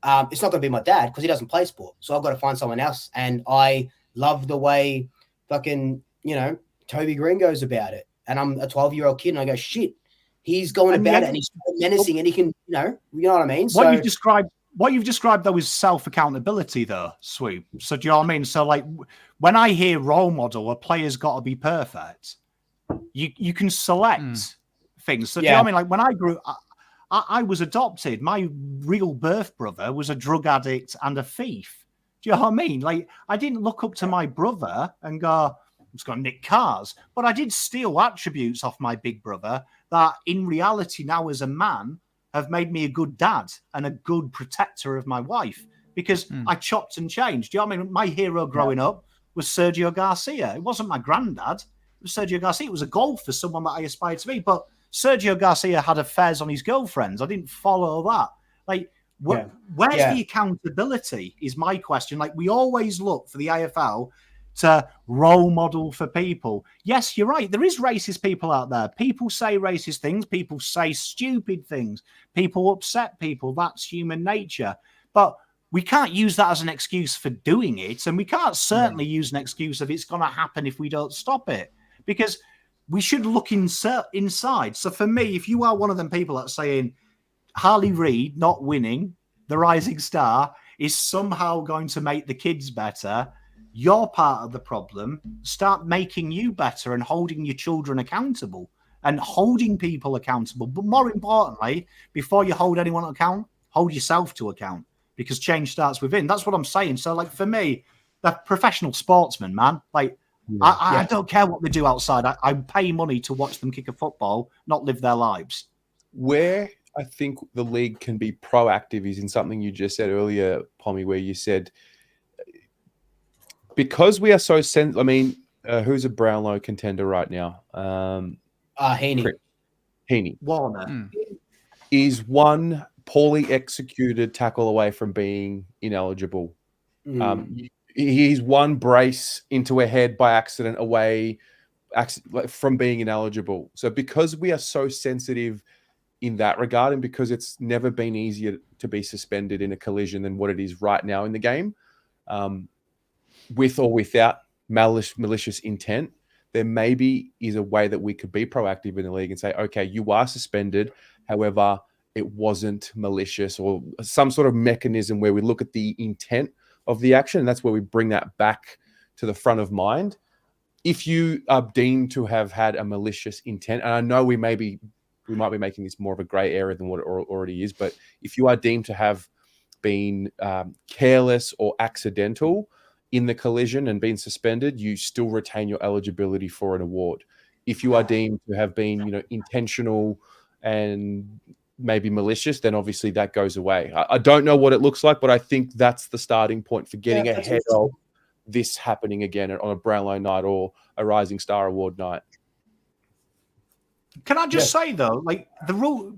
it's not going to be my dad because he doesn't play sport. So I've got to find someone else. And I love the way fucking, Toby Green goes about it. And I'm a 12-year-old kid, and I go, shit, he's going about it, and he's menacing, and he can, you know what I mean? What you've described, though, is self-accountability, though, Swoop. So do you know what I mean? So, like, when I hear role model, a player's got to be perfect, you can select things. So do you know what I mean? Like, when I grew up, I was adopted. My real birth brother was a drug addict and a thief. Do you know what I mean? Like, I didn't look up to my brother and go, I'm just going to nick cars. But I did steal attributes off my big brother that, in reality, now as a man, have made me a good dad and a good protector of my wife, because I chopped and changed. Do you know what I mean? My hero growing up was Sergio Garcia. It wasn't my granddad. It was Sergio Garcia. It was a golfer, someone that I aspired to be. But Sergio Garcia had affairs on his girlfriends. I didn't follow that. Like, where's the accountability is my question. Like, we always look for the AFL to role model for people. Yes, you're right. There is racist people out there. People say racist things. People say stupid things. People upset people. That's human nature. But we can't use that as an excuse for doing it. And we can't certainly use an excuse of it's going to happen if we don't stop it. Because we should look inside. So for me, if you are one of them people that's saying Harley Reid not winning, the rising star, is somehow going to make the kids better, you're part of the problem. Start making you better and holding your children accountable and holding people accountable. But more importantly, before you hold anyone to account, hold yourself to account, because change starts within. That's what I'm saying. So, like, for me, the professional sportsmen, man, like, I don't care what they do outside. I pay money to watch them kick a football, not live their lives. Where I think the league can be proactive is in something you just said earlier, Pommy, where you said, because we are so I mean, who's a Brownlow contender right now? Heaney. Warner. Is one poorly executed tackle away from being ineligible. He's one brace into a head by accident away from being ineligible. So because we are so sensitive in that regard, and because it's never been easier to be suspended in a collision than what it is right now in the game, with or without malicious intent, there maybe is a way that we could be proactive in the league and say, okay, you are suspended. However, it wasn't malicious, or some sort of mechanism where we look at the intent of the action, and that's where we bring that back to the front of mind. If you are deemed to have had a malicious intent, and I know we might be making this more of a grey area than what it already is, but if you are deemed to have been careless or accidental in the collision and been suspended, you still retain your eligibility for an award. If you are deemed to have been, intentional and maybe malicious, then obviously that goes away. I don't know what it looks like, but I think that's the starting point for getting ahead of this happening again on a Brownlow night or a Rising Star Award night. Can I just say though, the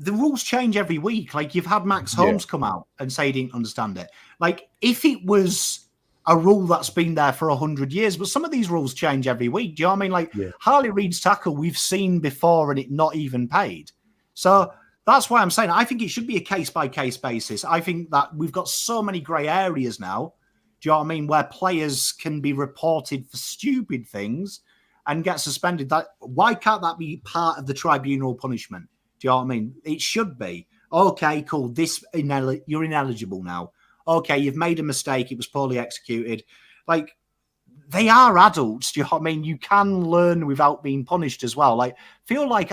rules change every week. Like, you've had Max Holmes come out and say he didn't understand it. Like, if it was a rule that's been there for 100 years, but some of these rules change every week. Do you know what I mean? Like, Harley Reid's tackle we've seen before and it not even paid. So that's why I'm saying I think it should be a case-by-case basis. I think that we've got so many grey areas now, do you know what I mean, where players can be reported for stupid things and get suspended. Why can't that be part of the tribunal punishment? Do you know what I mean? It should be. Okay, cool. You're ineligible now. Okay, you've made a mistake. It was poorly executed. Like, they are adults. Do you know what I mean? You can learn without being punished as well. Like, I feel like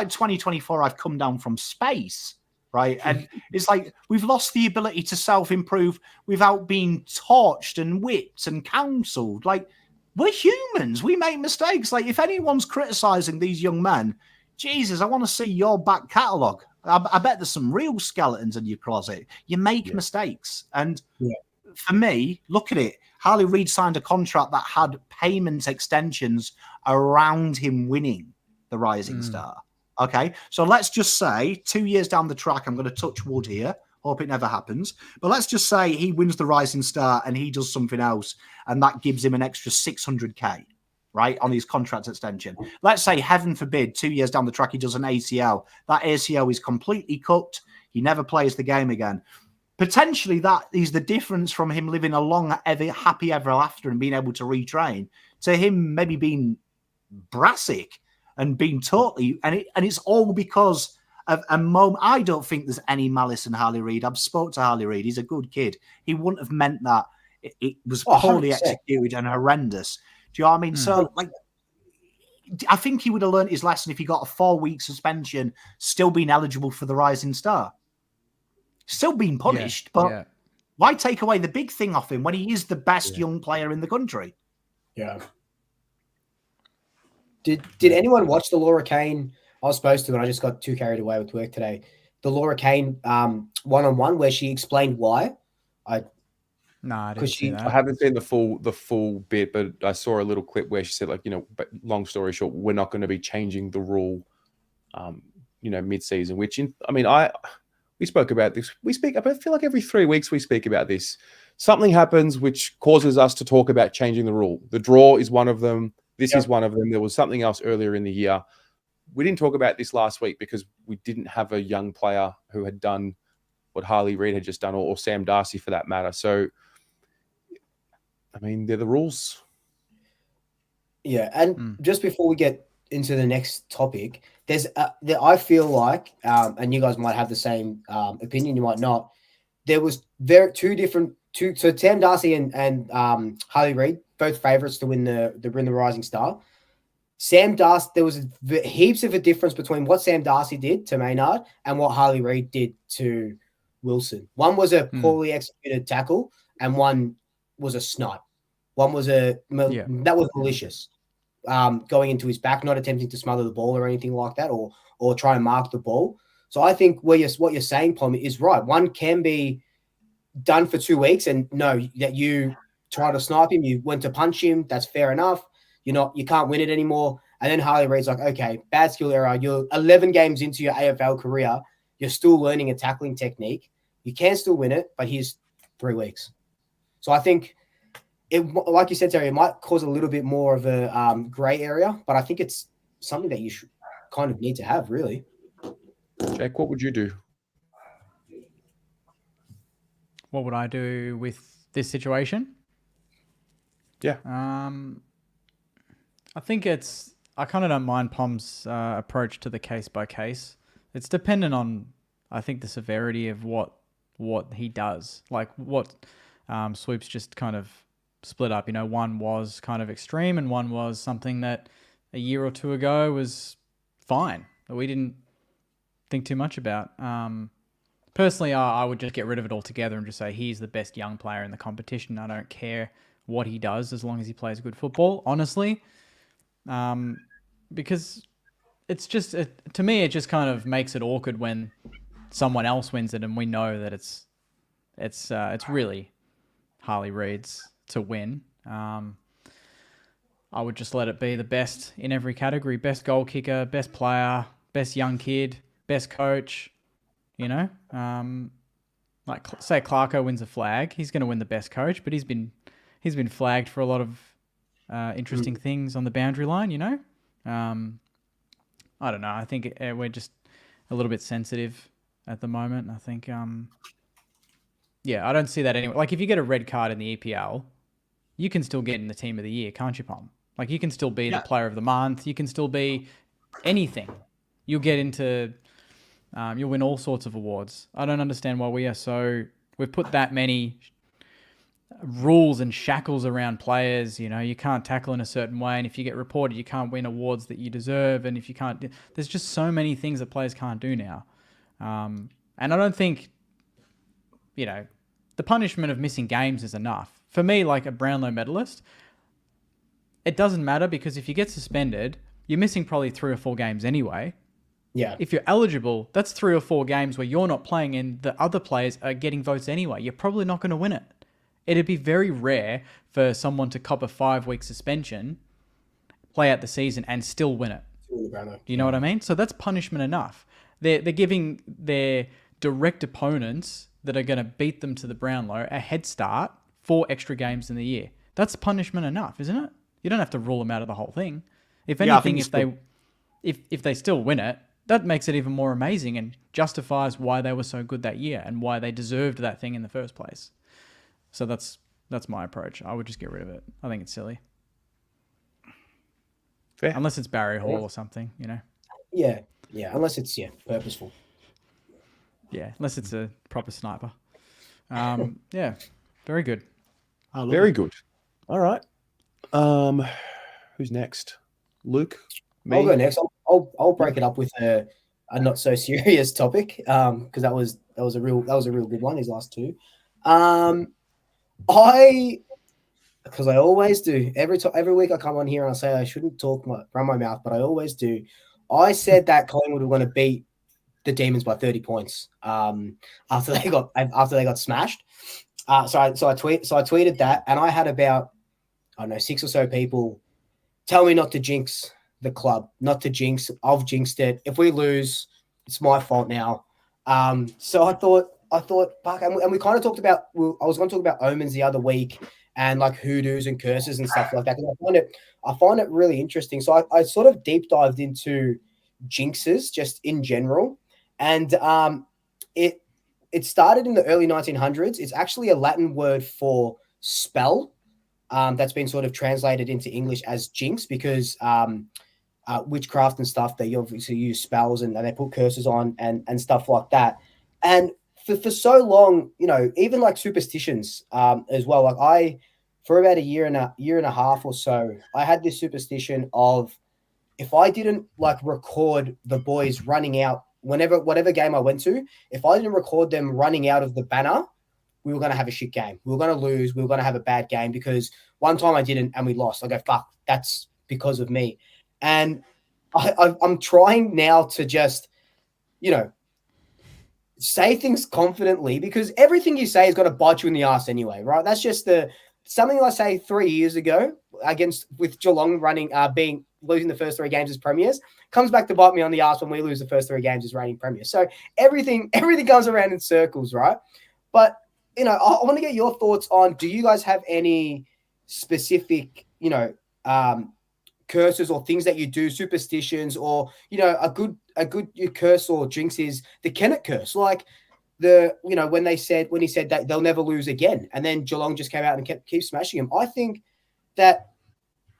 2024, I've come down from space, right? And it's like we've lost the ability to self-improve without being torched and whipped and counselled. Like, we're humans. We make mistakes. Like, if anyone's criticising these young men, Jesus, I want to see your back catalogue. I bet there's some real skeletons in your closet. You make mistakes. And for me, look at it. Harley Reid signed a contract that had payment extensions around him winning the Rising Star. Okay, so let's just say 2 years down the track, I'm going to touch wood here. Hope it never happens. But let's just say he wins the Rising Star and he does something else, and that gives him an extra 600K, right, on his contract extension. Let's say, heaven forbid, 2 years down the track, he does an ACL. That ACL is completely cooked. He never plays the game again. Potentially, that is the difference from him living a long, happy ever after and being able to retrain to him maybe being brassic and being totally, and it's all because of a moment. I don't think there's any malice in Harley Reid. I've spoke to Harley Reid. He's a good kid. He wouldn't have meant that. It was poorly executed and horrendous. Do you know what I mean? So, like, I think he would have learned his lesson if he got a 4-week suspension, still being eligible for the Rising Star. Still being punished, but why take away the big thing off him when he is the best young player in the country? Yeah. Did anyone watch the Laura Kane? I was supposed to, and I just got too carried away with work today. The Laura Kane one-on-one where she explained why. No, I didn't see that. I haven't seen the full bit, but I saw a little clip where she said, like, but long story short, we're not going to be changing the rule, mid-season. Which, we spoke about this. I feel like every 3 weeks we speak about this. Something happens which causes us to talk about changing the rule. The draw is one of them. This is one of them. There was something else earlier in the year. We didn't talk about this last week because we didn't have a young player who had done what Harley Reid had just done, or Sam Darcy for that matter. So, they're the rules. Yeah, and just before we get into the next topic, I feel like, and you guys might have the same opinion, you might not. There was so Sam Darcy and Harley Reid, both favourites to win the Rising Star. Sam Darcy, there was heaps of a difference between what Sam Darcy did to Maynard and what Harley Reid did to Wilson. One was a poorly executed tackle, and one was a snipe. One was that was malicious, going into his back, not attempting to smother the ball or anything like that, or try and mark the ball. So I think what you're saying, Pommy, is right. One can be done for 2 weeks, and that you try to snipe him, you went to punch him, that's fair enough. You can't win it anymore. And then Harley Reid's like, okay, bad skill error. You're 11 games into your AFL career. You're still learning a tackling technique. You can still win it, but here's 3 weeks. So I think, like you said, Terry, it might cause a little bit more of a grey area, but I think it's something that you should kind of need to have, really. Jake, what would you do? What would I do with this situation? Yeah. I think I kind of don't mind Pom's approach to the case by case. it's dependent on, I think, the severity of what he does. Like what Swoop's just kind of split up. One was kind of extreme and one was something that a year or two ago was fine, that we didn't think too much about. Personally, I would just get rid of it altogether and just say he's the best young player in the competition. I don't care what he does as long as he plays good football, honestly. Because it's just, to me, it just kind of makes it awkward when someone else wins it and we know that it's really Harley Reid's to win. I would just let it be the best in every category. Best goal kicker, best player, best young kid, best coach, like say Clarko wins a flag, he's going to win the best coach, but he's been flagged for a lot of interesting things on the boundary line, I don't know. I think we're just a little bit sensitive at the moment. I think, I don't see that anyway. Like if you get a red card in the EPL, you can still get in the team of the year, can't you, Pom? Like you can still be the player of the month. You can still be anything. You'll get into, you'll win all sorts of awards. I don't understand why we've put that many rules and shackles around players. You can't tackle in a certain way, and if you get reported, you can't win awards that you deserve. And if you can't, there's just so many things that players can't do now. And I don't think, the punishment of missing games is enough. For me, like a Brownlow medalist, it doesn't matter because if you get suspended, you're missing probably 3 or 4 games anyway. Yeah. If you're eligible, that's 3 or 4 games where you're not playing and the other players are getting votes anyway. You're probably not going to win it. It'd be very rare for someone to cop a 5-week suspension, play out the season, and still win it. You know what I mean? So that's punishment enough. They're giving their direct opponents that are going to beat them to the Brownlow a head start 4 extra games in the year. That's punishment enough, isn't it? You don't have to rule them out of the whole thing. If anything, if they still win it, that makes it even more amazing and justifies why they were so good that year and why they deserved that thing in the first place. So that's my approach. I would just get rid of it. I think it's silly. Fair. Unless it's Barry Hall or something, Yeah. Unless it's purposeful. Yeah, unless it's a proper sniper. Yeah, very good. Very good. All right. Who's next? Luke? Me? I'll go next. I'll break it up with a not so serious topic because that was a real good one. These last two. Because I always do every week I come on here and I say I shouldn't run my mouth, but I always do. I said that Collingwood were going to beat the Demons by 30 points after they got smashed. So I tweeted that, and I had about 6 or so people tell me not to jinx the club, not to jinx. I've jinxed it. If we lose, it's my fault now. So I thought, fuck, and we kind of talked about. I was going to talk about omens the other week and like hoodoos and curses and stuff like that. I find it really interesting. So I sort of deep dived into jinxes just in general, and it started in the early 1900s. It's actually a Latin word for spell that's been sort of translated into English as jinx because witchcraft and stuff, they obviously use spells and they put curses on and stuff like that. And for so long, even like superstitions as well. Like for about a year and a half or so, I had this superstition of if I didn't like record the boys running out whatever game I went to, if I didn't record them running out of the banner, we were going to have a shit game. We were going to lose. We were going to have a bad game because one time I didn't and we lost. I go, fuck, that's because of me. And I'm trying now to just, say things confidently because everything you say is going to bite you in the ass anyway, right? That's just something I say 3 years ago with Geelong losing the first 3 games as premiers comes back to bite me on the ass when we lose the first 3 games as reigning premiers. So everything goes around in circles, right? But I want to get your thoughts on, do you guys have any specific, curses or things that you do, superstitions, or, a good curse or jinx is the Kennett curse. Like when he said that they'll never lose again. And then Geelong just came out and keep smashing him. I think that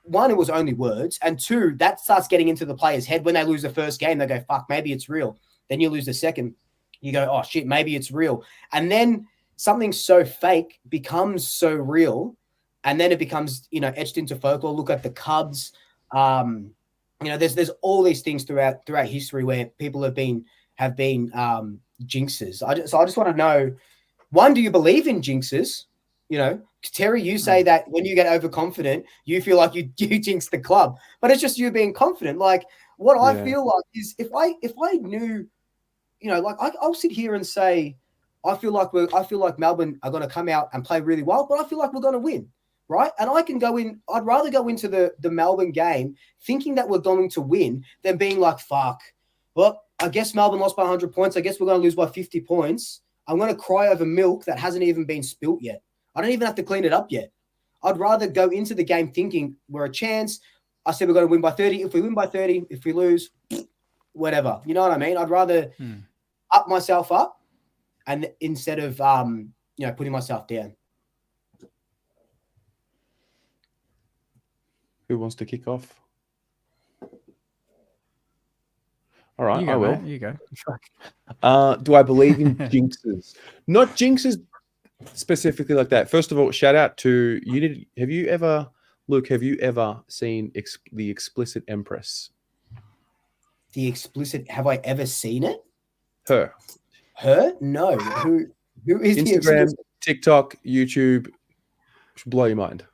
1, it was only words. And 2, that starts getting into the player's head when they lose the first game. They go, fuck, maybe it's real. Then you lose the second. You go, oh, shit, maybe it's real. And then something so fake becomes so real. And then it becomes, etched into folklore. Look at the Cubs. There's all these things throughout history where people have been jinxes. So I just want to know, one, do you believe in jinxes? Terry, you say that when you get overconfident, you feel like you jinx the club, but it's just you being confident. Like what I feel like is if I knew, I'll sit here and say, I feel like Melbourne are going to come out and play really well, but I feel like we're going to win. Right. And I can go in. I'd rather go into the Melbourne game thinking that we're going to win than being like, fuck. Well, I guess Melbourne lost by 100 points. I guess we're going to lose by 50 points. I'm going to cry over milk that hasn't even been spilt yet. I don't even have to clean it up yet. I'd rather go into the game thinking we're a chance. I said we're going to win by 30. If we win by 30, if we lose, whatever. You know what I mean? I'd rather up myself up and instead of, putting myself down. Who wants to kick off? All right, I will. Mate, you go. Do I believe in jinxes? Not jinxes specifically like that. First of all, shout out to you. Have you ever seen the Explicit Empress? The Explicit? Have I ever seen it? Her? No. Who is Instagram, the Explicit? TikTok, YouTube? Blow your mind.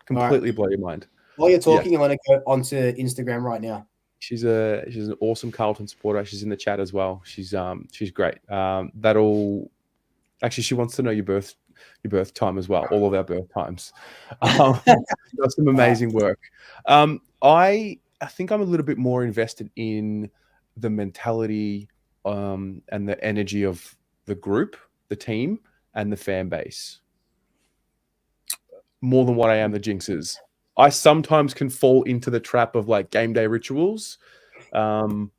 Completely blow your mind. While you're talking, I'm going to go onto Instagram right now. She's an awesome Carlton supporter. She's in the chat as well. She's great. She wants to know your birth time as well. All of our birth times. Does some amazing work. I think I'm a little bit more invested in the mentality and the energy of the group, the team, and the fan base more than what I am the jinxes. I sometimes can fall into the trap of like game day rituals. For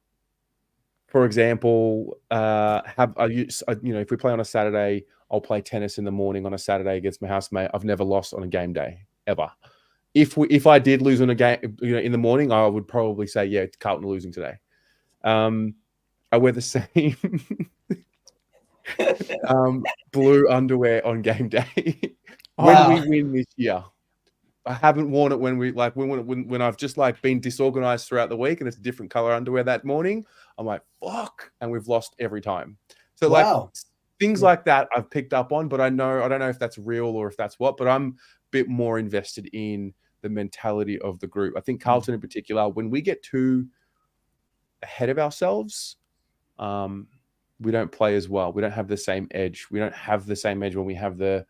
example, if we play on a Saturday, I'll play tennis in the morning on a Saturday against my housemate. I've never lost on a game day ever. If I did lose on a game, in the morning, I would probably say, yeah, Carlton are losing today. I wear the same blue underwear on game day when we win this year. I haven't worn it when I've just like been disorganized throughout the week and it's a different color underwear that morning. I'm like, fuck, and we've lost every time. So like things like that I've picked up on, but I don't know if that's real or if that's what, but I'm a bit more invested in the mentality of the group. I think Carlton in particular, when we get too ahead of ourselves, we don't play as well. We don't have the same edge. We don't have the same edge when we have the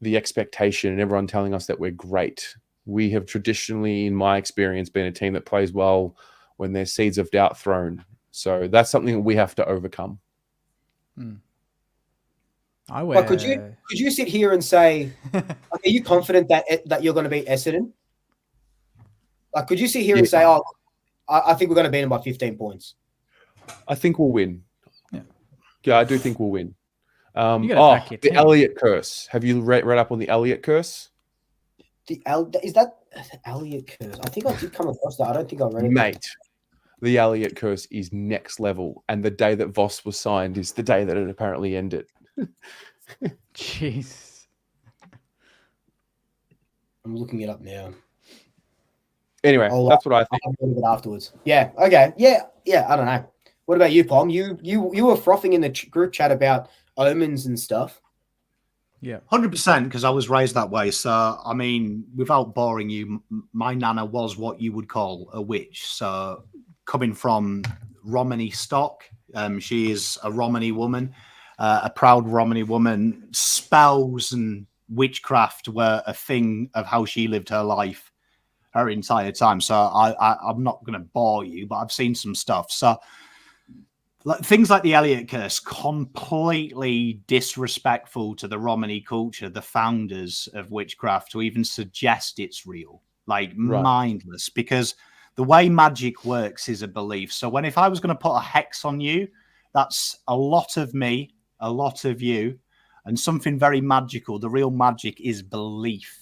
expectation and everyone telling us that we're great. We have traditionally, in my experience, been a team that plays well when there's seeds of doubt thrown. So that's something that we have to overcome. But could you sit here and say, are you confident that you're going to beat Essendon? Like, could you sit here and say, oh, I think we're going to beat them by 15 points? I think we'll win. Yeah, I do think we'll win. The Elliot Curse. Have you read up on the Elliot Curse? Is that the Elliot Curse? I think I did come across that. I don't think I read it. Mate, the Elliot Curse is next level. And the day that Voss was signed is the day that it apparently ended. Jeez. I'm looking it up now. Anyway, that's what I think. I'll look at it afterwards. Yeah. Okay. Yeah. I don't know. What about you, Pom? You were frothing in the group chat about omens and stuff. Yeah, 100%, because I was raised that way. So, I mean, without boring you, my nana was what you would call a witch. So, coming from Romany stock, she is a Romany woman, a proud Romany woman. Spells and witchcraft were a thing of how she lived her life her entire time. So, I'm not going to bore you, but I've seen some stuff. So, things like the Elliot Curse, completely disrespectful to the Romany culture, the founders of witchcraft, to even suggest it's real. Mindless, because the way magic works is a belief. So if I was going to put a hex on you, that's a lot of me, a lot of you, and something very magical. The real magic is belief.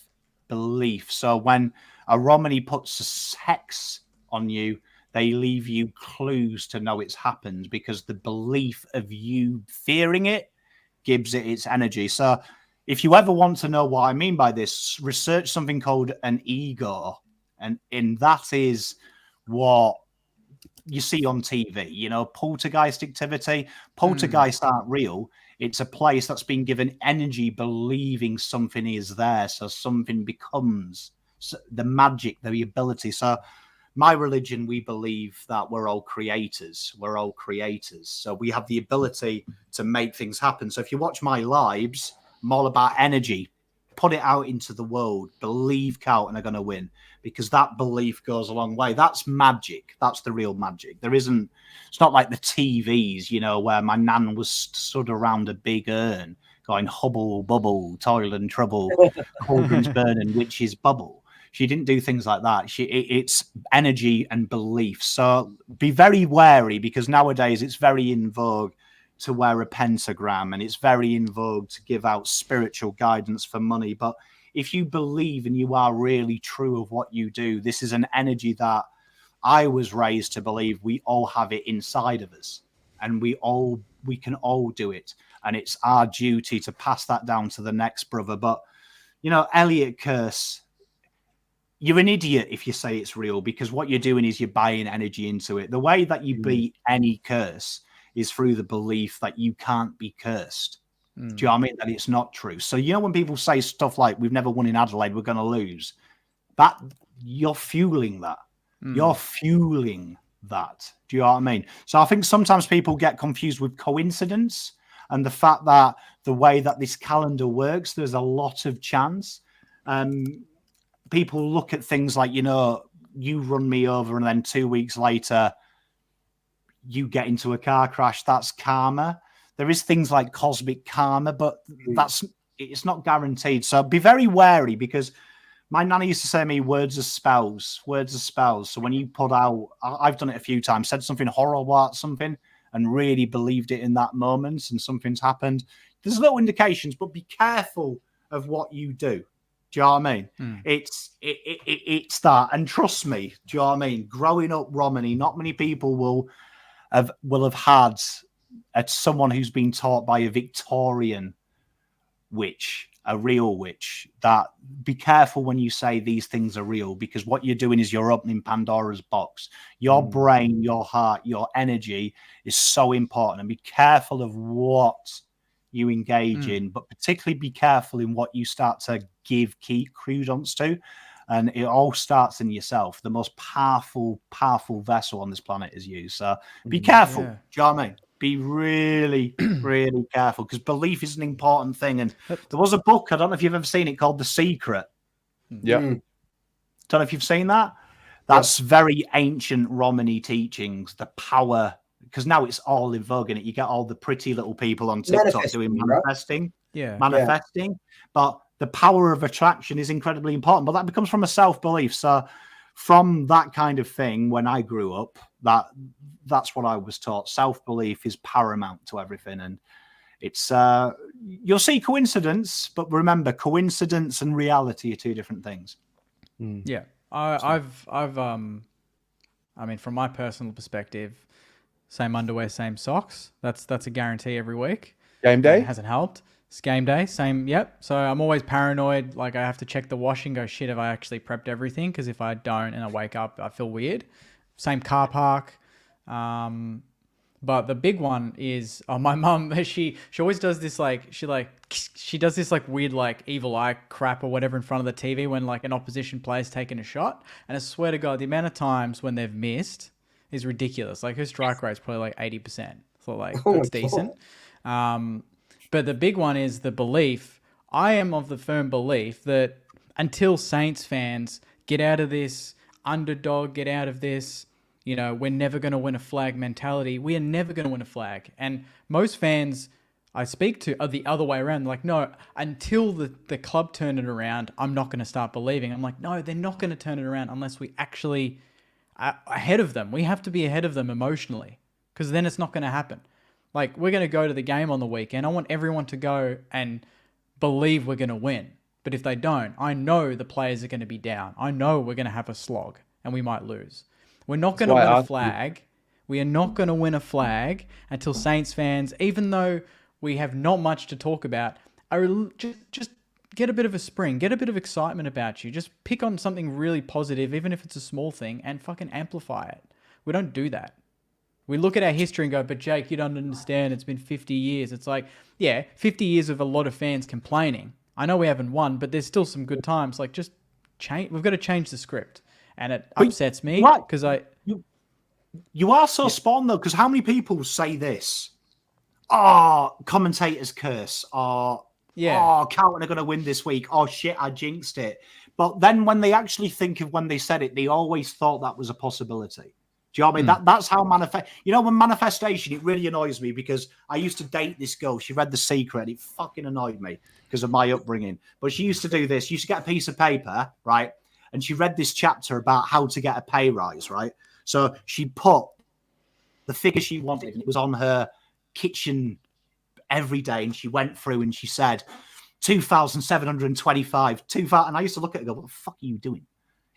So when a Romany puts a hex on you, They leave you clues to know it's happened because the belief of you fearing it gives it its energy. So if you ever want to know what I mean by this, research something called an ego. And that is what you see on TV, you know, poltergeist activity. Poltergeists aren't real. It's a place that's been given energy believing something is there. So something becomes the magic, the ability. So my religion, we believe that we're all creators. We're all creators. So we have the ability to make things happen. So if you watch my lives, I'm all about energy. Put it out into the world. Believe Carlton are going to win because that belief goes a long way. That's magic. That's the real magic. It's not like the TVs, you know, where my nan was stood around a big urn going hubble, bubble, toil and trouble, cauldrons burning, witches bubble. She didn't do things like that. It's energy and belief. So be very wary because nowadays it's very in vogue to wear a pentagram and it's very in vogue to give out spiritual guidance for money. But if you believe and you are really true of what you do, this is an energy that I was raised to believe we all have it inside of us and we can all do it. And it's our duty to pass that down to the next brother. But, you know, Elliot Curse, you're an idiot if you say it's real because what you're doing is you're buying energy into it. The way that you beat any curse is through the belief that you can't be cursed. Do you know what I mean? That it's not true. So, you know, when people say stuff like, we've never won in Adelaide, we're going to lose, that you're fueling that. You're fueling that. Do you know what I mean? So I think sometimes people get confused with coincidence and the fact that the way that this calendar works, there's a lot of chance. People look at things like, you know, you run me over and then 2 weeks later you get into a car crash. That's karma. There is things like cosmic karma, but it's not guaranteed. So be very wary because my nanny used to say to me, words are spells. So when you put out, I've done it a few times, said something horrible about something and really believed it in that moment and something's happened. There's little indications, but be careful of what you do. Do you know what I mean? It's that. And trust me, do you know what I mean? Growing up Romany, not many people will have had someone who's been taught by a Victorian witch, a real witch, that be careful when you say these things are real because what you're doing is you're opening Pandora's box. Your brain, your heart, your energy is so important. And be careful of what you engage in, but particularly be careful in what you start to give key credence to. And it all starts in yourself. The most powerful vessel on this planet is you. So be careful. Do you know what I mean? Be really, really careful because belief is an important thing. And there was a book, I don't know if you've ever seen it, called The Secret. Yeah. Don't know if you've seen that. That's very ancient Romany teachings, the power, because now it's all in vogue in it. You get all the pretty little people on TikTok doing manifesting. Manifesting. But the power of attraction is incredibly important, but that becomes from a self-belief. So from that kind of thing, when I grew up, that's what I was taught. Self-belief is paramount to everything. And it's, you'll see coincidence, but remember, coincidence and reality are two different things. Yeah. I mean, from my personal perspective, same underwear, same socks. That's a guarantee every week. Game day? It hasn't helped. It's game day, same, yep. So I'm always paranoid. Like I have to check the washing, go, shit, have I actually prepped everything? Because if I don't and I wake up, I feel weird. Same car park. But the big one is, my mum, she always does this she does this like weird like evil eye crap or whatever in front of the TV when like an opposition player's taking a shot. And I swear to God, the amount of times when they've missed is ridiculous. Like her strike rate's probably like 80%. So like that's decent. But the big one is the belief. I am of the firm belief that until Saints fans get out of this underdog, get out of this, you know, we're never going to win a flag mentality, we are never going to win a flag. And most fans I speak to are the other way around. They're like, no, until the club turn it around, I'm not going to start believing. I'm like, no, they're not going to turn it around unless we actually are ahead of them. We have to be ahead of them emotionally because then it's not going to happen. Like, we're going to go to the game on the weekend. I want everyone to go and believe we're going to win. But if they don't, I know the players are going to be down. I know we're going to have a slog and we might lose. We're not going to win a flag. We are not going to win a flag until Saints fans, even though we have not much to talk about, are just get a bit of a spring, get a bit of excitement about you. Just pick on something really positive, even if it's a small thing, and fucking amplify it. We don't do that. We look at our history and go, but Jake, you don't understand. It's been 50 years. It's like, yeah, 50 years of a lot of fans complaining. I know we haven't won, but there's still some good times. Like, just change. We've got to change the script. And it upsets me because You are so spot on, though, because how many people say this? Oh, commentator's curse. Oh, Carlton are going to win this week. Oh, shit, I jinxed it. But then when they actually think of when they said it, they always thought that was a possibility. Do you know what I mean? That's how when manifestation, it really annoys me because I used to date this girl. She read The Secret and it fucking annoyed me because of my upbringing. But she used to do this. She used to get a piece of paper, right? And she read this chapter about how to get a pay rise, right? So she put the figure she wanted. And it was on her kitchen every day. And she went through and she said, 2,725, 2,000. And I used to look at her and go, what the fuck are you doing?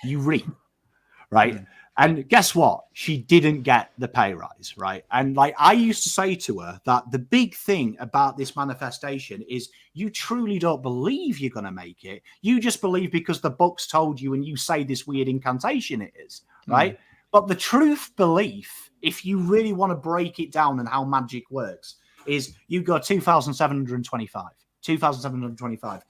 You read, right? And guess what? She didn't get the pay rise, right? And like I used to say to her that the big thing about this manifestation is you truly don't believe you're going to make it. You just believe because the book's told you and you say this weird incantation it is, right? But the truth belief, if you really want to break it down and how magic works, is you go 2,725, 2,725.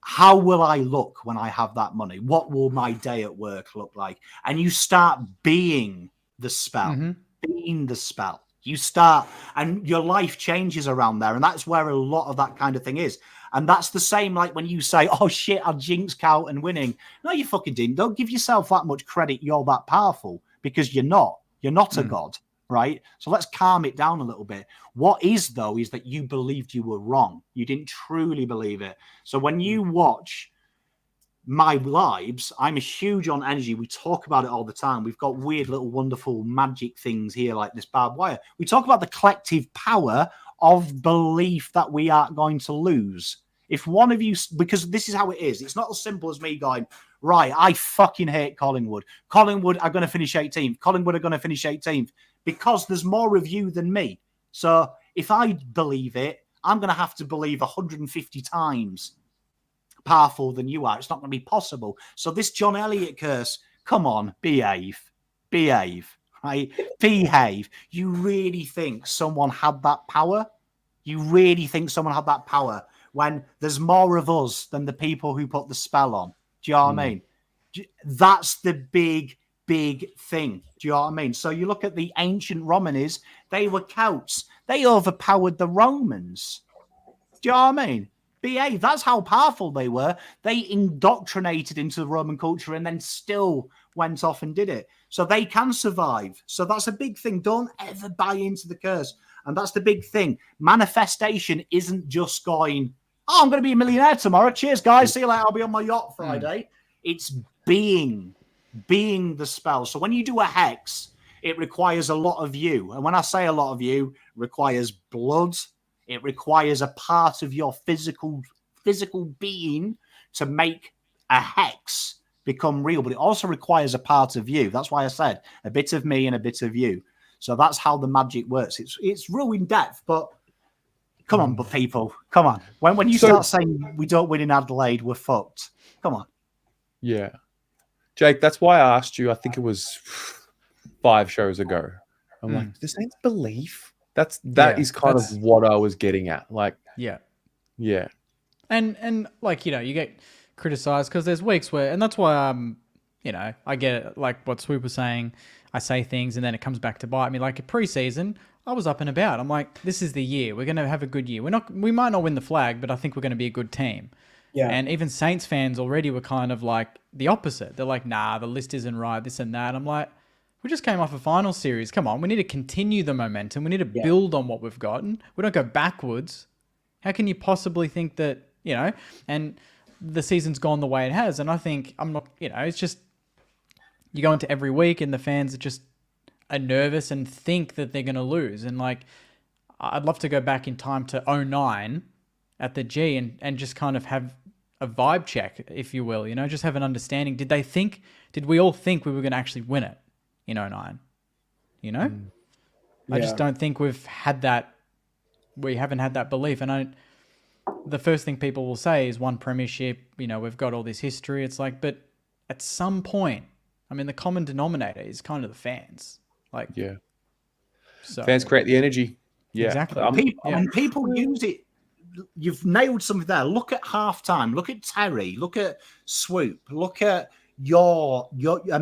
How will I look when I have that money? What will my day at work look like? And you start being the spell, being the spell. You start, and your life changes around there. And that's where a lot of that kind of thing is. And that's the same like when you say, oh shit, I jinxed Carlton winning. No, you fucking didn't. Don't give yourself that much credit. You're that powerful because you're not. You're not a god. Right? So let's calm it down a little bit. What is, though, is that you believed you were wrong. You didn't truly believe it. So when you watch my lives, I'm a huge on energy. We talk about it all the time. We've got weird little wonderful magic things here like this barbed wire. We talk about the collective power of belief that we aren't going to lose. If one of you, because this is how it is. It's not as simple as me going, right, I fucking hate Collingwood. Collingwood are going to finish 18th. Collingwood are going to finish 18th. Because there's more of you than me. So if I believe it, I'm going to have to believe 150 times powerful than you are. It's not going to be possible. So this John Elliot curse, come on, behave, right? Behave. You really think someone had that power? You really think someone had that power when there's more of us than the people who put the spell on? Do you know what I mean? That's the big thing. Do you know what I mean? So you look at the ancient Romans, they were Celts. They overpowered the Romans. Do you know what I mean? Behave. That's how powerful they were. They indoctrinated into the Roman culture and then still went off and did it. So they can survive. So that's a big thing. Don't ever buy into the curse. And that's the big thing. Manifestation isn't just going, oh, I'm going to be a millionaire tomorrow. Cheers, guys. See you later. I'll be on my yacht Friday. It's being the spell. So when you do a hex, it requires a lot of you. And when I say a lot of you, it requires blood. It requires a part of your physical being to make a hex become real. But it also requires a part of you. That's why I said a bit of me and a bit of you. So that's how the magic works. It's real in depth, but come on, but people, come on. When you start saying we don't win in Adelaide, we're fucked. Come on. Yeah. Jake, that's why I asked you, I think it was 5 shows ago. I'm like, the Saints belief? That is kind of what I was getting at. Like, yeah. And like, you know, you get criticized because there's weeks where, and that's why, you know, I get it, like what Swoop was saying, I say things and then it comes back to bite me. Like a preseason, I was up and about. I'm like, this is the year. We're going to have a good year. We might not win the flag, but I think we're going to be a good team. Yeah. And even Saints fans already were kind of like the opposite. They're like, nah, the list isn't right, this and that. I'm like, we just came off a final series. Come on, we need to continue the momentum. We need to build on what we've gotten. We don't go backwards. How can you possibly think that, you know, and the season's gone the way it has. And I think it's just, you go into every week and the fans are nervous and think that they're going to lose. And like, I'd love to go back in time to 2009 at the G and just kind of have a vibe check, if you will, you know, just have an understanding. Did we all think we were going to actually win it? in 09. You know? I just don't think we've had that. We haven't had that belief. And the first thing people will say is one premiership, you know, we've got all this history. It's like, but at some point, I mean, the common denominator is kind of the fans. Like, so fans create the energy. Yeah, exactly. And people use it. You've nailed something there. Look at halftime. Look at Terry. Look at Swoop. Look at your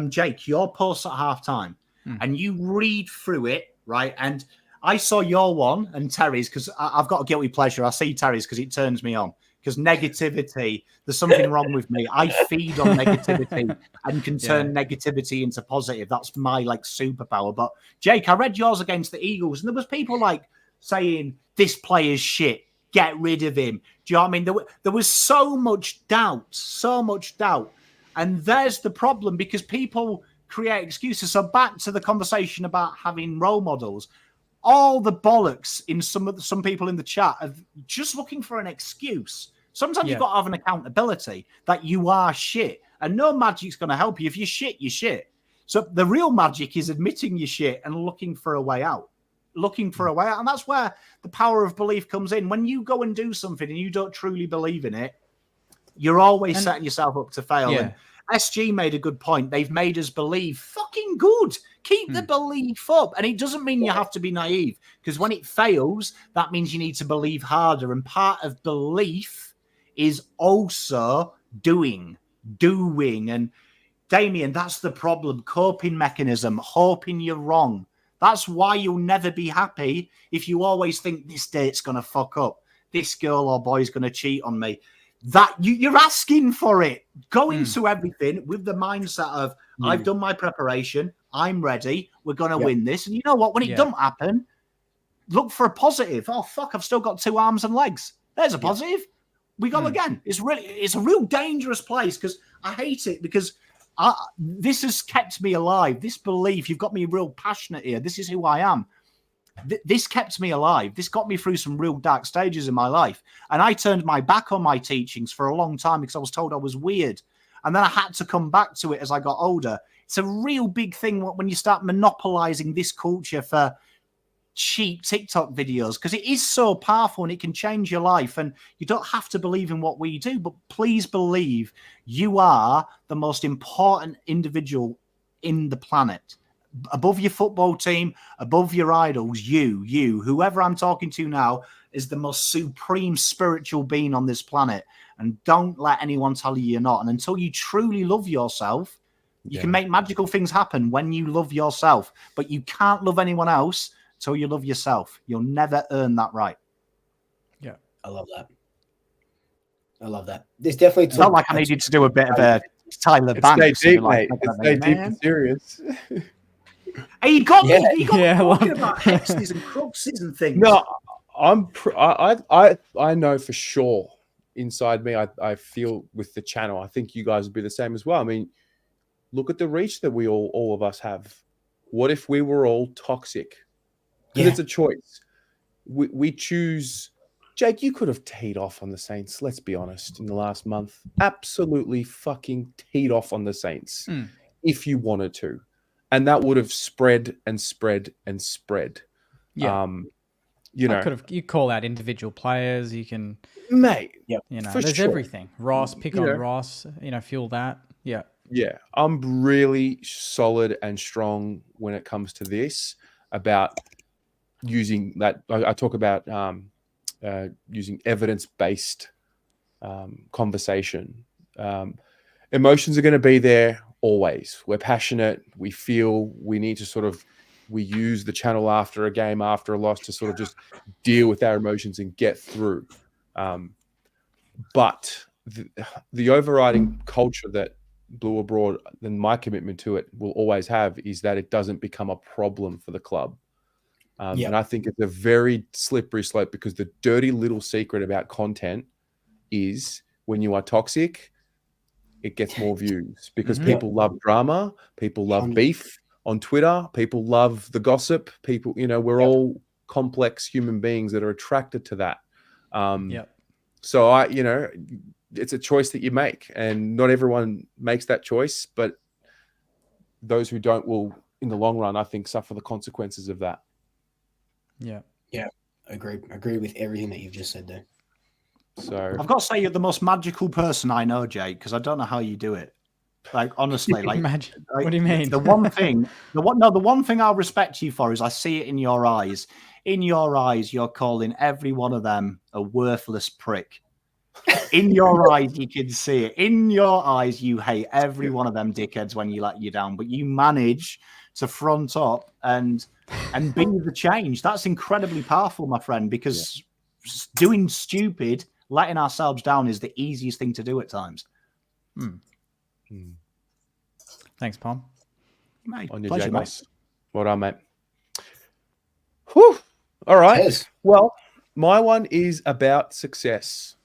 Jake, your post at halftime, and you read through it, right? And I saw your one and Terry's because I've got a guilty pleasure. I see Terry's because it turns me on. Because negativity, there's something wrong with me. I feed on negativity and can turn negativity into positive. That's my superpower. But Jake, I read yours against the Eagles, and there was people saying this player's shit. Get rid of him. Do you know what I mean? There was so much doubt. And there's the problem because people create excuses. So back to the conversation about having role models. All the bollocks in some people in the chat are just looking for an excuse. Sometimes you've got to have an accountability that you are shit. And no magic's going to help you. If you're shit, you're shit. So the real magic is admitting you're shit and looking for a way out. And that's where the power of belief comes in. When you go and do something and you don't truly believe in it, you're always setting yourself up to fail. And SG made a good point. They've made us believe fucking good. Keep the belief up. And it doesn't mean you have to be naive, because when it fails, that means you need to believe harder. And part of belief is also doing. And Damien, that's the problem. Coping mechanism, hoping you're wrong. That's why you'll never be happy if you always think this date's going to fuck up. This girl or boy's going to cheat on me. That you're asking for it. Go into everything with the mindset of, I've done my preparation. I'm ready. We're going to win this. And you know what? When it don't happen, look for a positive. Oh, fuck, I've still got 2 arms and legs. There's a positive. We go again. It's a real dangerous place because I hate it because this has kept me alive. This belief, you've got me real passionate here. This is who I am. This kept me alive. This got me through some real dark stages in my life. And I turned my back on my teachings for a long time because I was told I was weird. And then I had to come back to it as I got older. It's a real big thing when you start monopolizing this culture for cheap TikTok videos, because it is so powerful and it can change your life. And you don't have to believe in what we do, but please believe you are the most important individual in the planet. Above your football team, above your idols, whoever I'm talking to now is the most supreme spiritual being on this planet. And don't let anyone tell you you're not. And until you truly love yourself, you can make magical things happen when you love yourself. But you can't love anyone else until you love yourself. You'll never earn that right. Yeah, I love that. There's definitely... It's not like I needed to do a bit of a Tyler Banks. Stay deep, mate. Stay deep and serious. Hey, you got me talking about hexes and cruxes and things. No, I know for sure inside me, I feel with the channel, I think you guys would be the same as well. I mean, look at the reach that we all of us have. What if we were all toxic? Because it's a choice. We choose. Jake, you could have teed off on the Saints, let's be honest, in the last month. Absolutely fucking teed off on the Saints if you wanted to. And that would have spread and spread and spread. Yeah. You call out individual players. You can, mate. Yeah. There's everything. Ross, pick on Ross. Fuel that. Yeah. Yeah. I'm really solid and strong when it comes to this about using that. I talk about using evidence-based conversation. Emotions are going to be there. Always. We're passionate. We feel we need to we use the channel after a game, after a loss to sort of just deal with our emotions and get through. But the overriding culture that Blue Abroad and my commitment to it will always have is that it doesn't become a problem for the club. And I think it's a very slippery slope because the dirty little secret about content is when you are toxic, it gets more views because people love drama, people love beef on Twitter, people love the gossip, people, we're all complex human beings that are attracted to that. So it's a choice that you make and not everyone makes that choice, but those who don't will in the long run, I think, suffer the consequences of that. Yeah. Yeah, agree with everything that you've just said there. So I've got to say, you're the most magical person I know, Jake, because I don't know how you do it. Like, honestly, like, Imagine. like, What do you mean? The one thing I'll respect you for is I see it in your eyes. In your eyes, you're calling every one of them a worthless prick. In your eyes, you can see it. In your eyes, you hate every one of them dickheads when you let you down, but you manage to front up and be the change. That's incredibly powerful, my friend, because doing stupid, letting ourselves down is the easiest thing to do at times. Thanks, Pom. Mate, on your pleasure, mate. J-Boss. Well done, mate. Whew. All right. Yes. Well, my one is about success.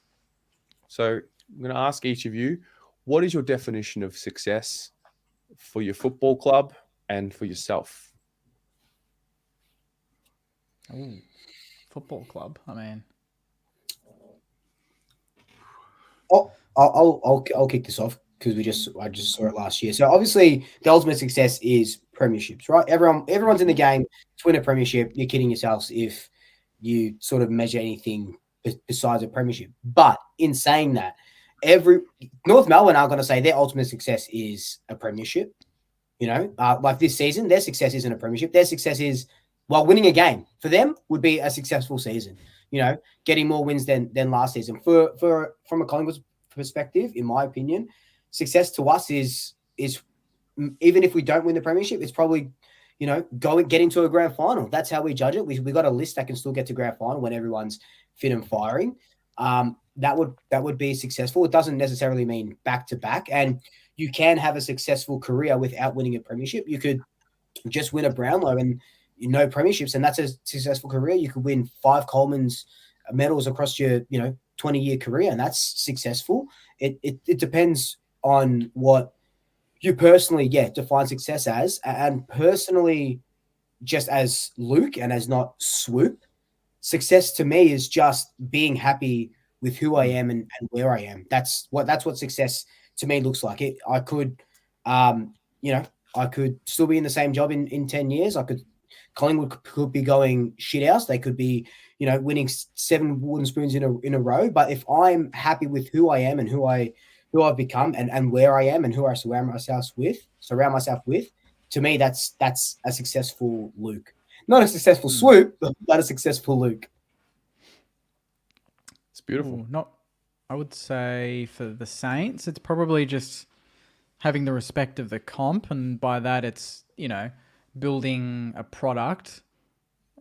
So I'm going to ask each of you, what is your definition of success for your football club and for yourself? Ooh, football club. I mean, Oh, I'll kick this off because I just saw it last year. So obviously the ultimate success is premierships, right? Everyone's in the game to win a premiership. You're kidding yourselves if you sort of measure anything besides a premiership. But in saying that, every North Melbourne are going to say their ultimate success is a premiership. You know, like this season, their success isn't a premiership. Their success is, well, winning a game for them would be a successful season. You know, getting more wins than last season. From a Collingwood perspective, in my opinion, success to us is even if we don't win the premiership, it's probably, you know, getting to a grand final. That's how we judge it. We got a list that can still get to grand final when everyone's fit and firing. That would be successful. It doesn't necessarily mean back to back, and you can have a successful career without winning a premiership. You could just win a Brownlow and no premierships, and that's a successful career. You could win 5 Coleman's medals across your 20-year career, and that's successful. It depends on what you personally define success as, and personally, just as Luke and as not Swoop, success to me is just being happy with who I am and where I am. That's what success to me looks like. I could still be in the same job in 10 years. Collingwood could be going shit house. They could be, winning 7 wooden spoons in a row. But if I'm happy with who I am and who I've become and where I am and who I surround myself with, to me, that's a successful Luke. Not a successful Swoop, but a successful Luke. It's beautiful. I would say for the Saints, it's probably just having the respect of the comp. And by that, it's, building a product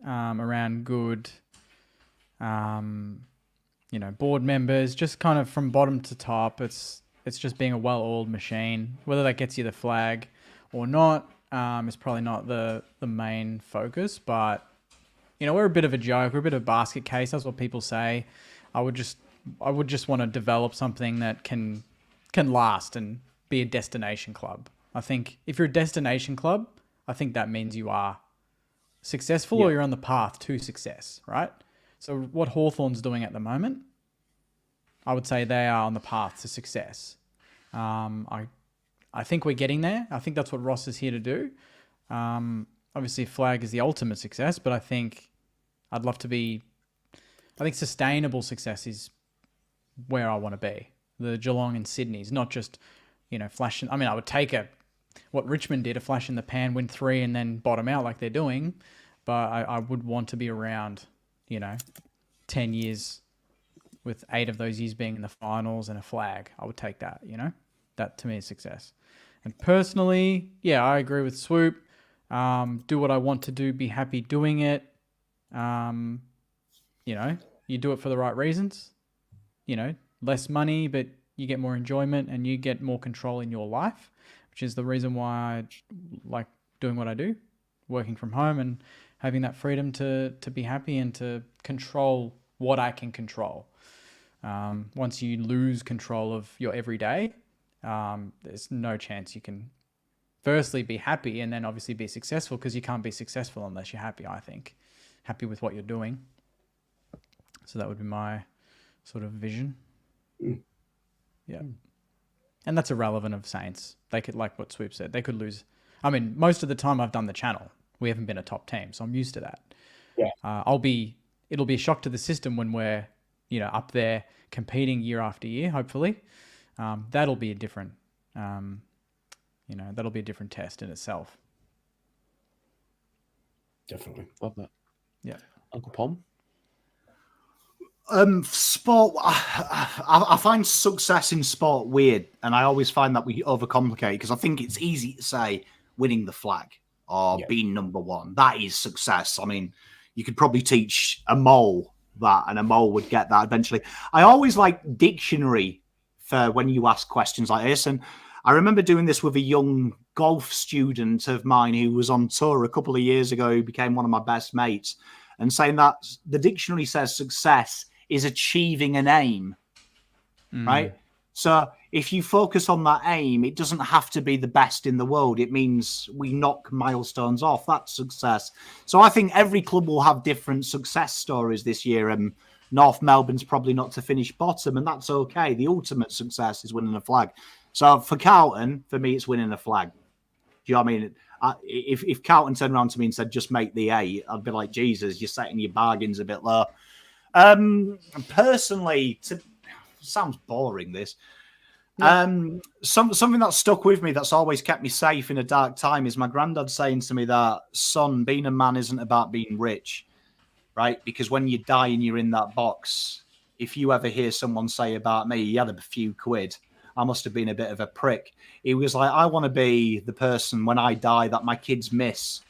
around good, board members, just kind of from bottom to top. It's just being a well-oiled machine. Whether that gets you the flag or not is probably not the main focus. But, we're a bit of a joke. We're a bit of a basket case. That's what people say. I would just want to develop something that can last and be a destination club. I think if you're a destination club, I think that means you are successful or you're on the path to success, right? So what Hawthorn's doing at the moment, I would say they are on the path to success. I think we're getting there. I think that's what Ross is here to do. Obviously, flag is the ultimate success, but I think sustainable success is where I want to be. The Geelong and Sydney's not just, flashing. I mean, I would take what Richmond did, a flash in the pan, win 3 and then bottom out like they're doing. But I would want to be around, 10 years with 8 of those years being in the finals and a flag. I would take that, That to me is success. And personally, I agree with Swoop. Do what I want to do, be happy doing it. You do it for the right reasons. Less money, but you get more enjoyment and you get more control in your life, which is the reason why I like doing what I do, working from home and having that freedom to be happy and to control what I can control. Once you lose control of your everyday, there's no chance you can firstly be happy and then obviously be successful, because you can't be successful unless you're happy, I think. Happy with what you're doing. So that would be my sort of vision. Yeah. And that's irrelevant of Saints. They could, like what Swoop said, they could lose I mean, most of the time I've done the channel, we haven't been a top team, so I'm used to that. Yeah. It'll be a shock to the system when we're, up there competing year after year, hopefully. That'll be a different, that'll be a different test in itself. Definitely. Love that. Yeah. Uncle Pom? Sport, I find success in sport weird, and I always find that we overcomplicate, because I think it's easy to say winning the flag or being number one. That is success. I mean, you could probably teach a mole that, and a mole would get that eventually. I always like dictionary for when you ask questions like this, and I remember doing this with a young golf student of mine who was on tour a couple of years ago, who became one of my best mates, and saying that the dictionary says success is achieving an aim, right? So if you focus on that aim, it doesn't have to be the best in the world. It means we knock milestones off. That's success. So I think every club will have different success stories this year. And North Melbourne's probably not to finish bottom, and that's okay. The ultimate success is winning a flag. So for Carlton, for me, it's winning a flag. Do you know what I mean? If Carlton turned around to me and said, just make the 8, I'd be like, Jesus, you're setting your bargains a bit low. Personally, sounds boring, this. Something that stuck with me, that's always kept me safe in a dark time, is my granddad saying to me that, son, being a man isn't about being rich, right? Because when you die and you're in that box, if you ever hear someone say about me, he had a few quid, I must have been a bit of a prick. He was like, I want to be the person when I die that my kids miss.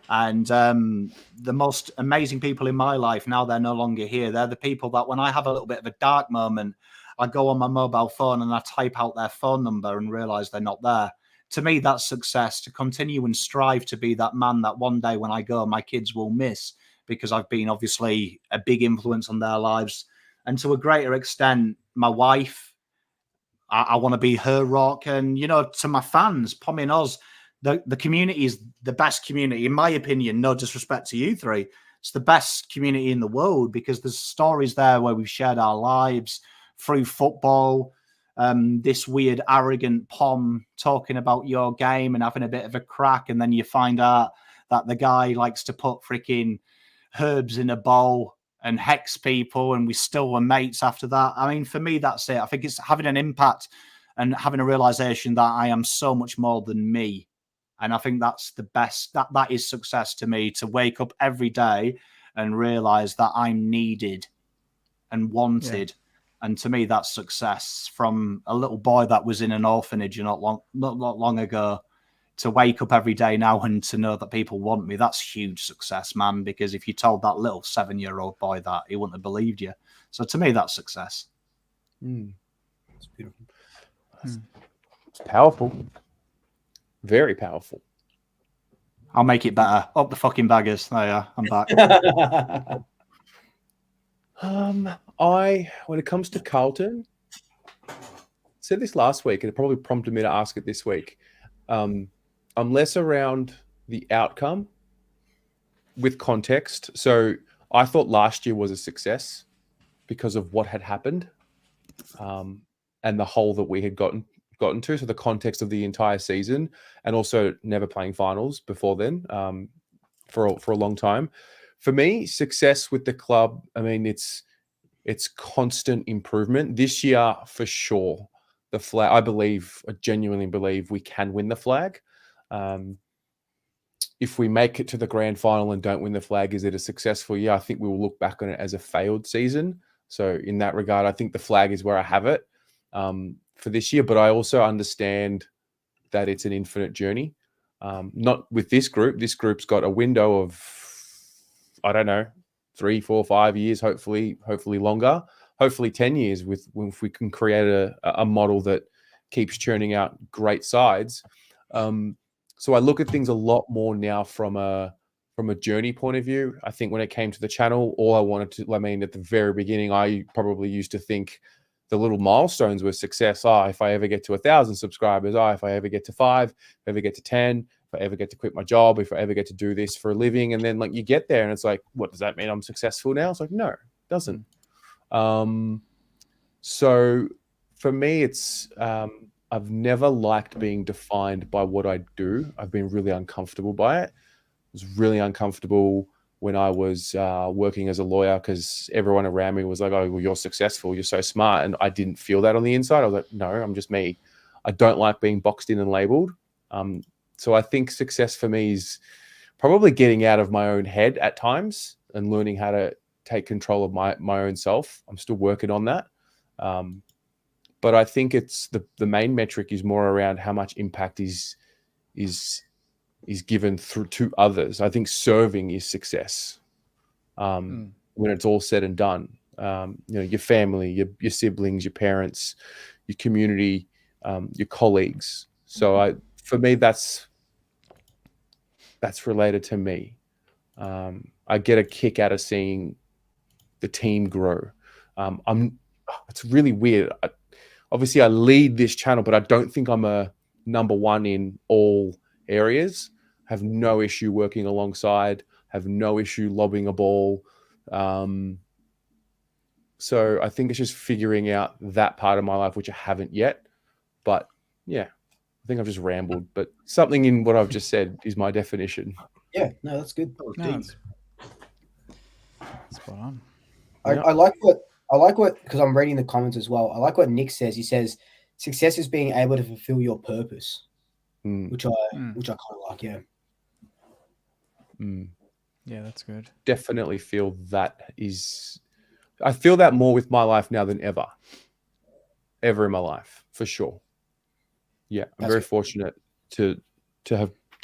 And the most amazing people in my life, now they're no longer here, they're the people that when I have a little bit of a dark moment, I go on my mobile phone and I type out their phone number and realize they're not there. To me, that's success, to continue and strive to be that man that one day when I go, my kids will miss, because I've been obviously a big influence on their lives. And to a greater extent, my wife, I want to be her rock. And, to my fans, Pommy and Oz, the community is the best community, in my opinion. No disrespect to you three. It's the best community in the world, because there's stories there where we've shared our lives through football. This weird, arrogant Pom talking about your game and having a bit of a crack. And then you find out that the guy likes to put freaking herbs in a bowl and hex people, and we still were mates after that. I mean, for me, that's it. I think it's having an impact and having a realization that I am so much more than me. And I think that's the best. That is success to me, to wake up every day and realize that I'm needed and wanted. Yeah. And to me, that's success. From a little boy that was in an orphanage not long ago, to wake up every day now and to know that people want me, that's huge success, man. Because if you told that little 7-year-old boy that, he wouldn't have believed you. So to me, that's success. It's beautiful. It's powerful. Very powerful. I'll make it better. Up the fucking baggers. There you are. I'm back. When it comes to Carlton, I said this last week, and it probably prompted me to ask it this week. I'm less around the outcome with context. So I thought last year was a success because of what had happened, and the hole that we had gotten to. So the context of the entire season, and also never playing finals before then, for a long time. For me, success with the club, I mean, it's constant improvement. This year, for sure, the flag, I genuinely believe we can win the flag. If we make it to the grand final and don't win the flag, is it a successful year? I think we will look back on it as a failed season. So in that regard, I think the flag is where I have it for this year. But I also understand that it's an infinite journey. Not with this group. This group's got a window of, I don't know, 3, 4, 5 years, hopefully longer, hopefully 10 years if we can create a model that keeps churning out great sides. So I look at things a lot more now from a journey point of view. I think when it came to the channel, at the very beginning, I probably used to think the little milestones were success. If I ever get to 1,000 subscribers, if I ever get to 5, if I ever get to 10, if I ever get to quit my job, if I ever get to do this for a living. And then you get there and it's like, what does that mean? I'm successful now? It's like, no, it doesn't. So for me, it's, I've never liked being defined by what I do. I've been really uncomfortable by it. I was really uncomfortable when I was working as a lawyer because everyone around me was like, oh, well, you're successful, you're so smart. And I didn't feel that on the inside. I was like, no, I'm just me. I don't like being boxed in and labeled. So I think success for me is probably getting out of my own head at times and learning how to take control of my own self. I'm still working on that. But I think it's the main metric is more around how much impact is given through to others. I think serving is success when it's all said and done. Your family, your siblings, your parents, your community, your colleagues. So for me, that's related to me. I get a kick out of seeing the team grow. It's really weird. Obviously, I lead this channel, but I don't think I'm a number one in all areas. Have no issue working alongside. Have no issue lobbing a ball. So I think it's just figuring out that part of my life, which I haven't yet. But yeah, I think I've just rambled. But something in what I've just said is my definition. Yeah, no, that's good. Spot on. I like what because I'm reading the comments as well. I like what Nick says. He says success is being able to fulfill your purpose, which I kind of like. Yeah. Yeah, that's good. Definitely feel that is. I feel that more with my life now than ever in my life, for sure. Yeah, I'm very fortunate to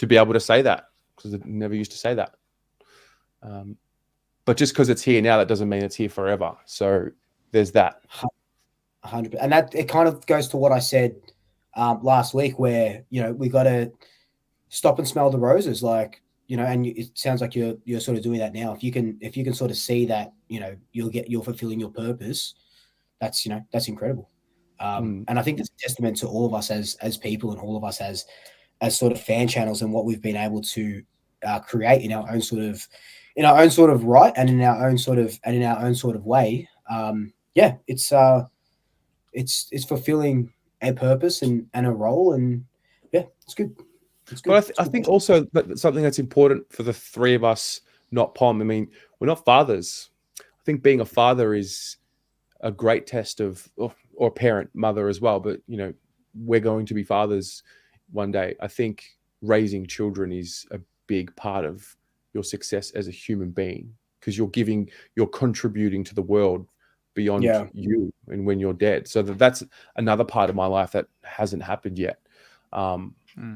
be able to say that because I never used to say that. But just because it's here now, that doesn't mean it's here forever. So there's that. 100%. And that it kind of goes to what I said last week, where we got to stop and smell the roses, like and it sounds like you're sort of doing that now. If you can sort of see that you're fulfilling your purpose, that's incredible. And I think it's a testament to all of us as people and all of us as sort of fan channels and what we've been able to create in our own sort of right and in our own sort of way. It's fulfilling a purpose and a role, and yeah, it's good. But I think also that something that's important for the three of us, not Pom. I mean, we're not fathers. I think being a father is a great test of, or parent, mother as well. But we're going to be fathers one day. I think raising children is a big part of your success as a human being, because you're contributing to the world beyond you and when you're dead. So that's another part of my life that hasn't happened yet.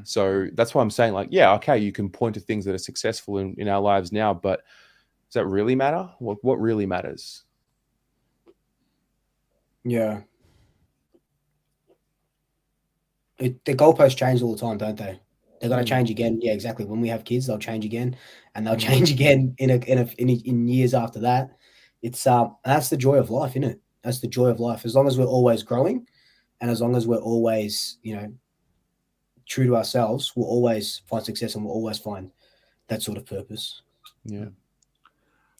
So that's why I'm saying, like, yeah, okay, you can point to things that are successful in our lives now, but does that really matter? What really matters? Yeah. The goalposts change all the time, don't they? They're going to change again. Yeah, exactly. When we have kids, they'll change again, and they'll change again in years after that. It's that's the joy of life, isn't it? That's the joy of life. As long as we're always growing, and as long as we're always, true to ourselves, we'll always find success and we'll always find that sort of purpose. Yeah.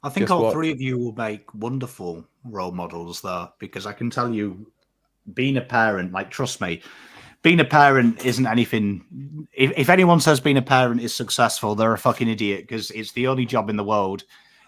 I think all three of you will make wonderful role models there, because I can tell you, being a parent, like, trust me, being a parent isn't anything. If anyone says being a parent is successful, they're a fucking idiot, because it's the only job in the world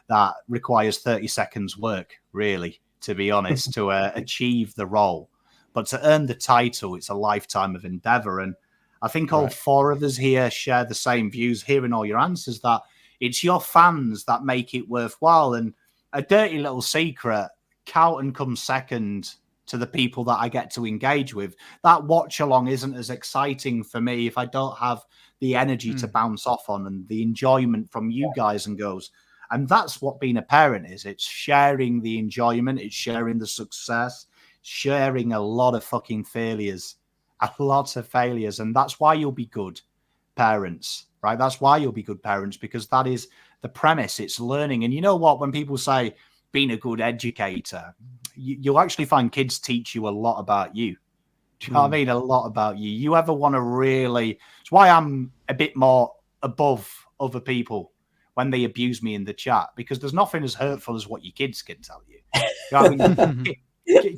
that requires 30 seconds work, really, to be honest, to achieve the role. But to earn the title, it's a lifetime of endeavor. And I think all four of us here share the same views, hearing all your answers, that it's your fans that make it worthwhile. And a dirty little secret, Carlton comes second to the people that I get to engage with. That watch along isn't as exciting for me if I don't have the energy to bounce off on and the enjoyment from you guys and girls. And that's what being a parent is. It's sharing the enjoyment. It's sharing the success, sharing a lot of fucking failures. And that's why you'll be good parents, right? That's why you'll be good parents, because that is the premise. It's learning. And you know what? When people say being a good educator, you'll actually find kids teach you a lot about you. Do you know what I mean? A lot about you. You ever want to really... It's why I'm a bit more above other people when they abuse me in the chat, because there's nothing as hurtful as what your kids can tell you. You know what I mean?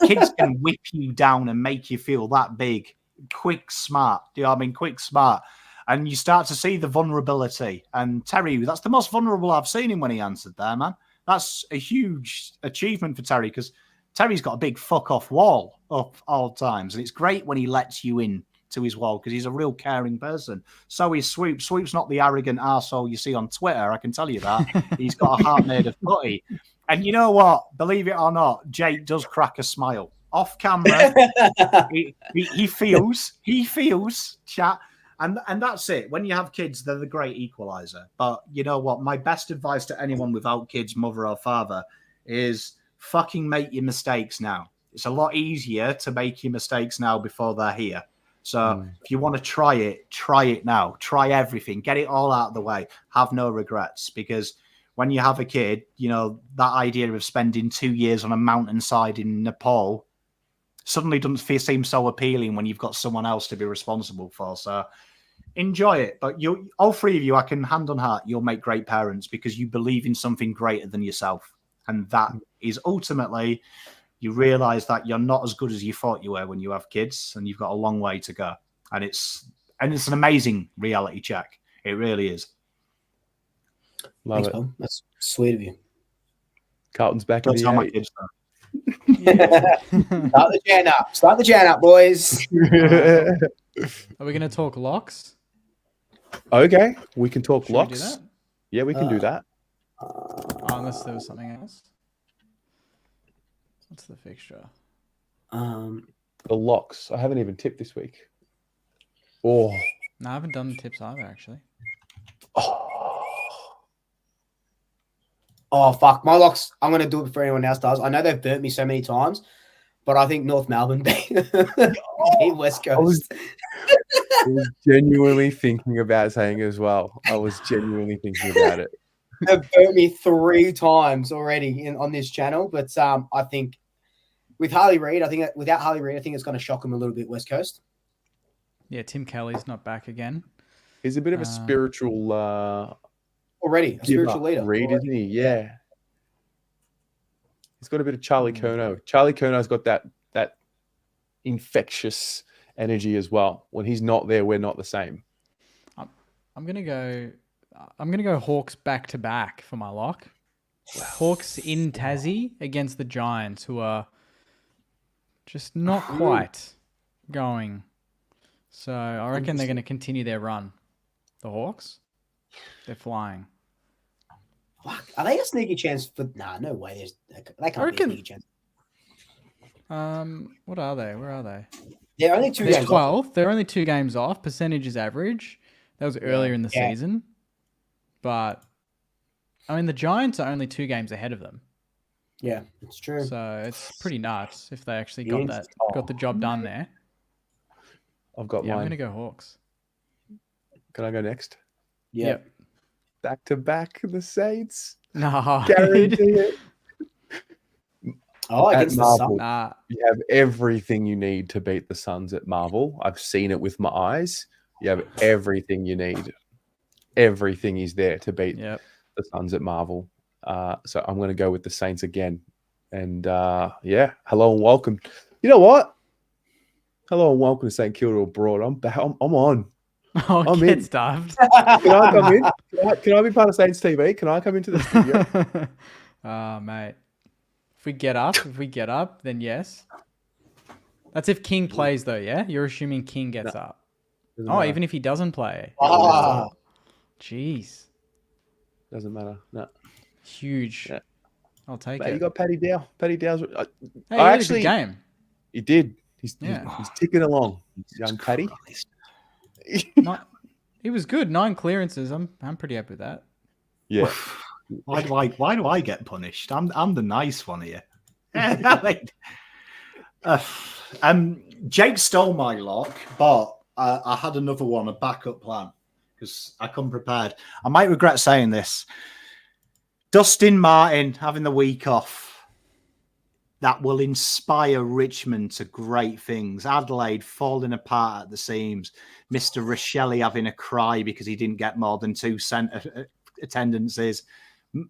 Kids can whip you down and make you feel that big quick, smart. Do you know what I mean? Quick, smart. And you start to see the vulnerability. And Terry, that's the most vulnerable I've seen him when he answered there, man. That's a huge achievement for Terry because Terry's got a big fuck off wall up all times. And it's great when he lets you in to his wall because he's a real caring person. So is Swoop. Swoop's not the arrogant arsehole you see on Twitter, I can tell you that. He's got a heart made of putty. And you know what? Believe it or not, Jake does crack a smile. Off camera, he feels, chat. And that's it. When you have kids, they're the great equalizer. But you know what? My best advice to anyone without kids, mother or father, is fucking make your mistakes now. It's a lot easier to make your mistakes now before they're here. So if you want to try it now. Try everything. Get it all out of the way. Have no regrets. Because when you have a kid, you know, that idea of spending 2 years on a mountainside in Nepal suddenly doesn't seem so appealing when you've got someone else to be responsible for. So enjoy it. But you, all three of you, I can hand on heart, you'll make great parents because you believe in something greater than yourself. And that is ultimately, you realize that you're not as good as you thought you were when you have kids, and you've got a long way to go. And it's an amazing reality check. It really is. Love Thanks, it. Paul. That's sweet of you. Carlton's back That's in how my the kids are. Start the Jan up. Start the Jan up, boys. Are we going to talk locks? Okay, we can talk Should we do locks. that? Yeah, we can do that. Unless there was something else. What's the fixture? The locks. I haven't even tipped this week. Oh. No, I haven't done the tips either, actually. Oh, fuck. My locks, I'm going to do it before anyone else does. I know they've burnt me so many times, but I think North Melbourne beat West Coast. I was genuinely thinking about saying as well. I was genuinely thinking about it. They've burnt me 3 times already on this channel, but I think with Harley Reid, without Harley Reid, I think it's going to shock them a little bit, West Coast. Yeah, Tim Kelly's not back again. He's a bit of a spiritual... already, a spiritual leader. Reid, isn't he? Yeah. He's got a bit of Charlie Curnow. Charlie Curno's got that infectious energy as well. When he's not there, we're not the same. I'm gonna go Hawks back to back for my lock. Wow. Hawks in Tassie against the Giants, who are just not quite going. So I reckon they're going to continue their run. The Hawks, they're flying. Fuck. Are they a sneaky chance for? Nah, no way. They can't be a sneaky chance. What are they? Where are they? They're only 2 games 12th. off. They're only 2 games off. Percentage is average. That was earlier in the season. But, I mean, the Giants are only 2 games ahead of them. Yeah, it's true. So it's pretty nuts if they actually got the job done there. I've got mine. I'm going to go Hawks. Can I go next? Yep. Back to back, the Saints. No. Guarantee it. Oh, against the Marvel, Sun. you have everything you need to beat the Suns at Marvel. I've seen it with my eyes. You have everything you need. Everything is there to beat the Suns at Marvel. So I'm going to go with the Saints again. And hello and welcome. You know what? Hello and welcome to St Kilda Abroad. I'm back. I'm on. Oh, I'm get in. stuffed. Can I come in? Can I be part of Saints TV? Can I come into the studio? Mate. If we get up, then yes. That's if King plays, though, yeah? You're assuming King gets up. Even if he doesn't play. Jeez. Doesn't matter. No. Huge. Yeah. I'll take it. You got Paddy Dow. Paddy Dow's... Hey, I actually had a good game. He did. He's ticking along, young Paddy. He was good. 9 clearances. I'm pretty happy with that. Yeah. Why do I get punished? I'm the nice one here. Jake stole my lock, but I had another one, a backup plan, because I come prepared. I might regret saying this. Dustin Martin having the week off. That will inspire Richmond to great things. Adelaide falling apart at the seams. Mr. Relli having a cry because he didn't get more than 2 attendances.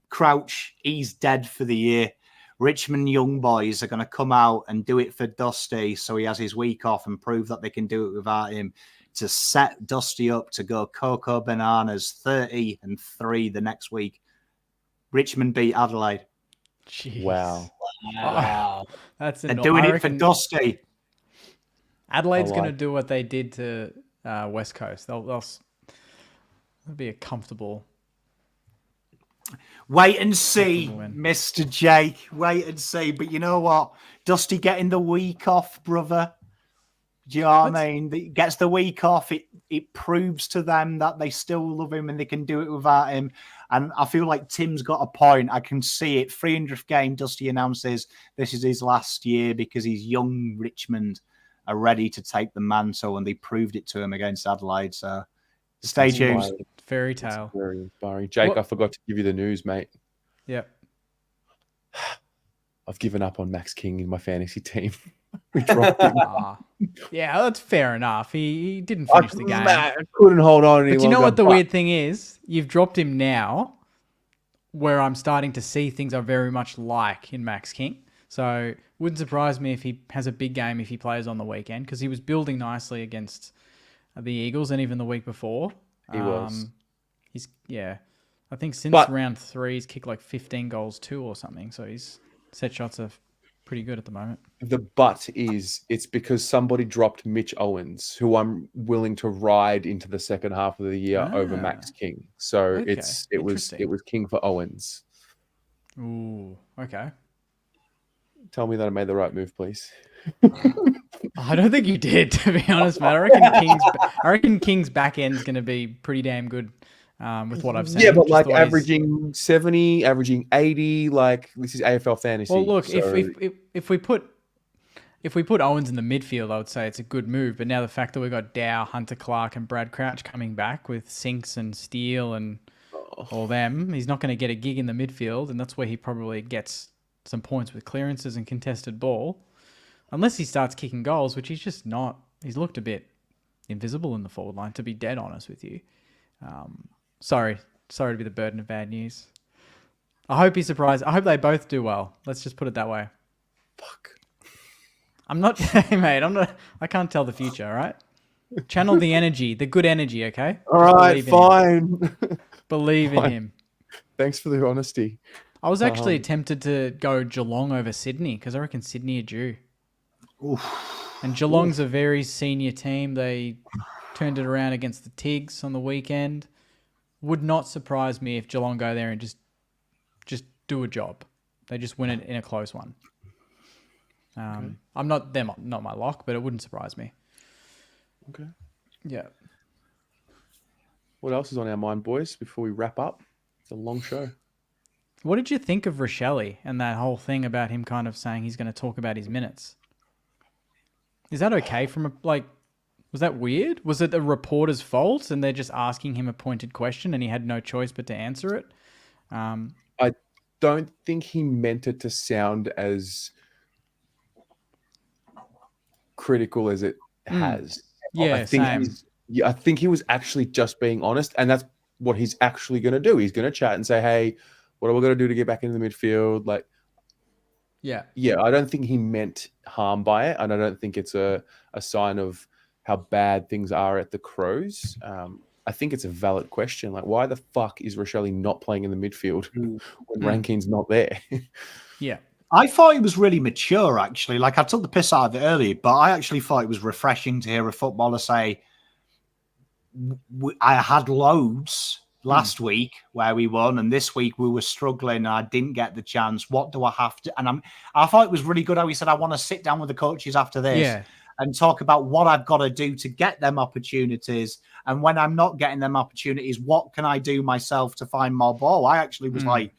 Crouch, he's dead for the year. Richmond young boys are going to come out and do it for Dusty so he has his week off and prove that they can do it without him, to set Dusty up to go Coco Bananas 30-3 the next week. Richmond beat Adelaide. Jeez. Wow. That's They're doing it for Dusty. Adelaide's going to do what they did to West Coast. They'll be a comfortable. Wait and see, Mr. Jake. Wait and see. But you know what? Dusty getting the week off, brother. Do you know what I mean? He gets the week off. It proves to them that they still love him and they can do it without him. And I feel like Tim's got a point. I can see it. 300th game, Dusty announces this is his last year because his young Richmond are ready to take the mantle, and they proved it to him against Adelaide. So stay tuned. Fairy tale. Very inspiring. Jake, I forgot to give you the news, mate. Yep. I've given up on Max King in my fantasy team. We dropped him. Yeah, that's fair enough. He didn't finish the game. I couldn't hold on any But you know what the weird thing is? You've dropped him now, where I'm starting to see things are very much like in Max King. So wouldn't surprise me if he has a big game if he plays on the weekend, because he was building nicely against the Eagles and even the week before. He was. I think since round 3, he's kicked like 15 goals too or something. So his set shots are pretty good at the moment. The but is it's because somebody dropped Mitch Owens, who I'm willing to ride into the second half of the year over Max King. So it was King for Owens. Ooh, okay. Tell me that I made the right move, please. I don't think you did, to be honest, Matt. I reckon King's back end is going to be pretty damn good with what I've seen. Yeah, but like averaging 70, averaging 80, like this is AFL fantasy. Well, look, so... if we put Owens in the midfield, I would say it's a good move. But now the fact that we've got Dow, Hunter Clark, and Brad Crouch coming back with Sinks and Steele and all them, he's not going to get a gig in the midfield, and that's where he probably gets some points with clearances and contested ball. Unless he starts kicking goals, which he's just not. He's looked a bit invisible in the forward line, to be dead honest with you. Sorry to be the burden of bad news. I hope he's surprised. I hope they both do well. Let's just put it that way. Fuck. I'm not, hey mate, I can't tell the future, all right? Channel the energy, the good energy, okay? All right, fine. Believe in him. Thanks for the honesty. I was actually tempted to go Geelong over Sydney because I reckon Sydney are due. Oof. And Geelong's a very senior team. They turned it around against the Tigs on the weekend. Would not surprise me if Geelong go there and just do a job. They just win it in a close one. I'm not my lock, but it wouldn't surprise me. Okay. Yeah. What else is on our mind, boys, before we wrap up? It's a long show. What did you think of Relli and that whole thing about him kind of saying he's going to talk about his minutes? Is that okay was that weird? Was it a reporter's fault and they're just asking him a pointed question and he had no choice but to answer it? I don't think he meant it to sound as critical as it has. Yeah, same. I think he was actually just being honest, and that's what he's actually going to do. He's going to chat and say, hey, what are we going to do to get back into the midfield? Yeah, I don't think he meant harm by it, and I don't think it's a sign of how bad things are at the Crows. I think it's a valid question. Like, why the fuck is Relli not playing in the midfield when Rankine's not there? Yeah. I thought it was really mature, actually. Like, I took the piss out of it earlier, but I actually thought it was refreshing to hear a footballer say, I had loads last week where we won, and this week we were struggling and I didn't get the chance. What do I have to? And I thought it was really good how he said, I want to sit down with the coaches after this and talk about what I've got to do to get them opportunities. And when I'm not getting them opportunities, what can I do myself to find more ball? I actually was like,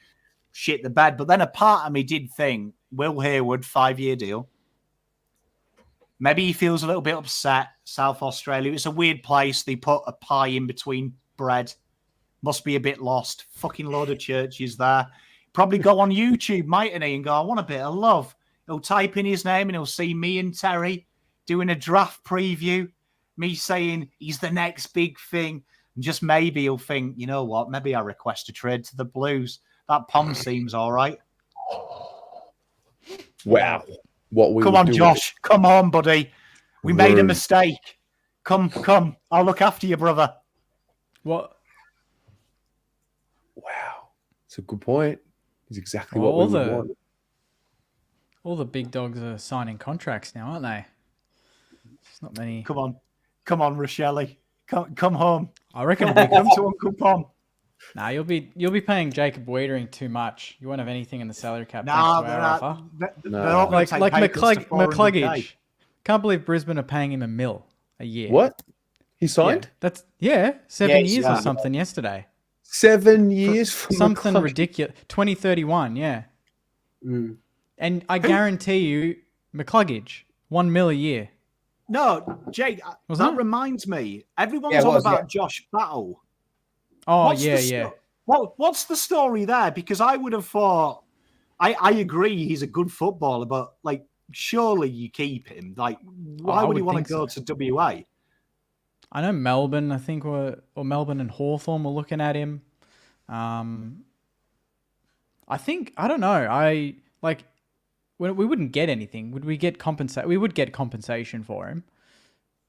shit the bed. But then a part of me did think, Will Hayward, 5-year deal. Maybe he feels a little bit upset. South Australia. It's a weird place. They put a pie in between bread. Must be a bit lost. Fucking load of churches there. Probably go on YouTube, mightn't he, and go, I want a bit of love. He'll type in his name and he'll see me and Terry doing a draft preview. Me saying he's the next big thing. And just maybe he'll think, you know what? Maybe I request a trade to the Blues. That Pom seems all right. Wow. What we Come would on, do Josh. Come on, buddy. We made a Rude. mistake. Come. I'll look after you, brother. What? Wow. It's a good point. It's exactly Well, what we would want. All the big dogs are signing contracts now, aren't they? There's not many. Come on, Rochelle. Come home. I reckon it'll be Come to Uncle Pom. Nah, you'll be paying Jacob Wiedering too much. You won't have anything in the salary cap. Nah, thanks to our offer. they're not Like McCluggage. McCluggage. Can't believe Brisbane are paying him $1 million a year. What? He signed? Yeah, that's 7 he's years or signed. something yesterday. 7 years from Something McCluggage. ridiculous. 2031, yeah. Mm. And I guarantee you, McCluggage, $1 million a year. No, Jake, Wasn't that it? reminds me. Everyone's Yeah, it on was, about yeah. Josh Battle. Oh, What's the yeah. What's the story there? Because I would have thought, I agree he's a good footballer, but like, surely you keep him. Like, why I would he would want to think go to WA? I know Melbourne, I think, or Melbourne and Hawthorn were looking at him. I don't know. We wouldn't get anything. Would we get compensation? We would get compensation for him.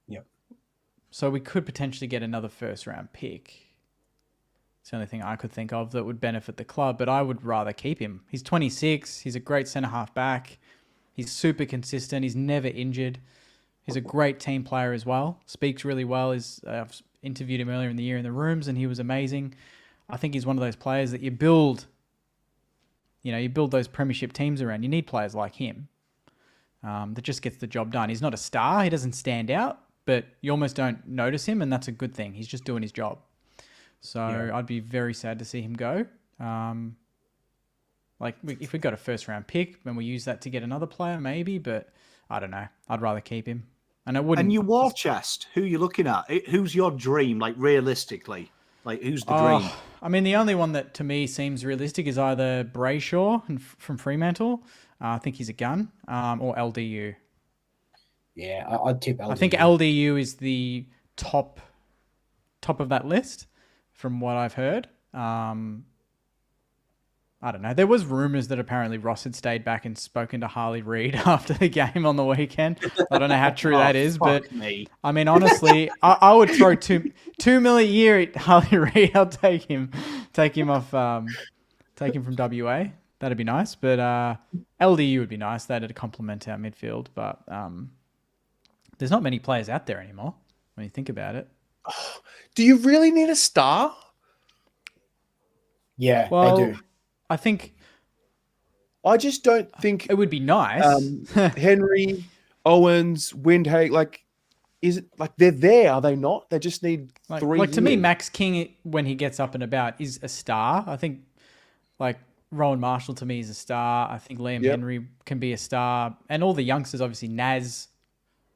Yep. So we could potentially get another first round pick. It's the only thing I could think of that would benefit the club, but I would rather keep him. He's 26. He's a great centre-half back. He's super consistent. He's never injured. He's a great team player as well. Speaks really well. I've interviewed him earlier in the year in the rooms, and he was amazing. I think he's one of those players that you build those premiership teams around. You need players like him that just gets the job done. He's not a star. He doesn't stand out, but you almost don't notice him, and that's a good thing. He's just doing his job. So I'd be very sad to see him go. If we got a first-round pick, then we use that to get another player, maybe, but I don't know. I'd rather keep him. And I wouldn't. And your war chest, who are you looking at? Who's your dream, like, realistically? Like, who's the dream? I mean, the only one that to me seems realistic is either Brayshaw from Fremantle. I think he's a gun, or LDU. Yeah, I'd tip LDU. I think LDU is the top of that list from what I've heard. I don't know. There was rumours that apparently Ross had stayed back and spoken to Harley Reid after the game on the weekend. I don't know how true that is, but I mean, honestly, I would throw $2 million a year at Harley Reid. I'll take him off, take him from WA. That'd be nice. But LDU would be nice. That'd complement our midfield. But there's not many players out there anymore when you think about it. Do you really need a star? Yeah, Well, they do. I think I just don't think it would be nice. Henry, Owens, Windhake, is it like they're there? Are they not? They just need 3 to me, years. Max King, when he gets up and about, is a star. I think Rowan Marshall to me is a star. I think Liam Henry can be a star, and all the youngsters, obviously Naz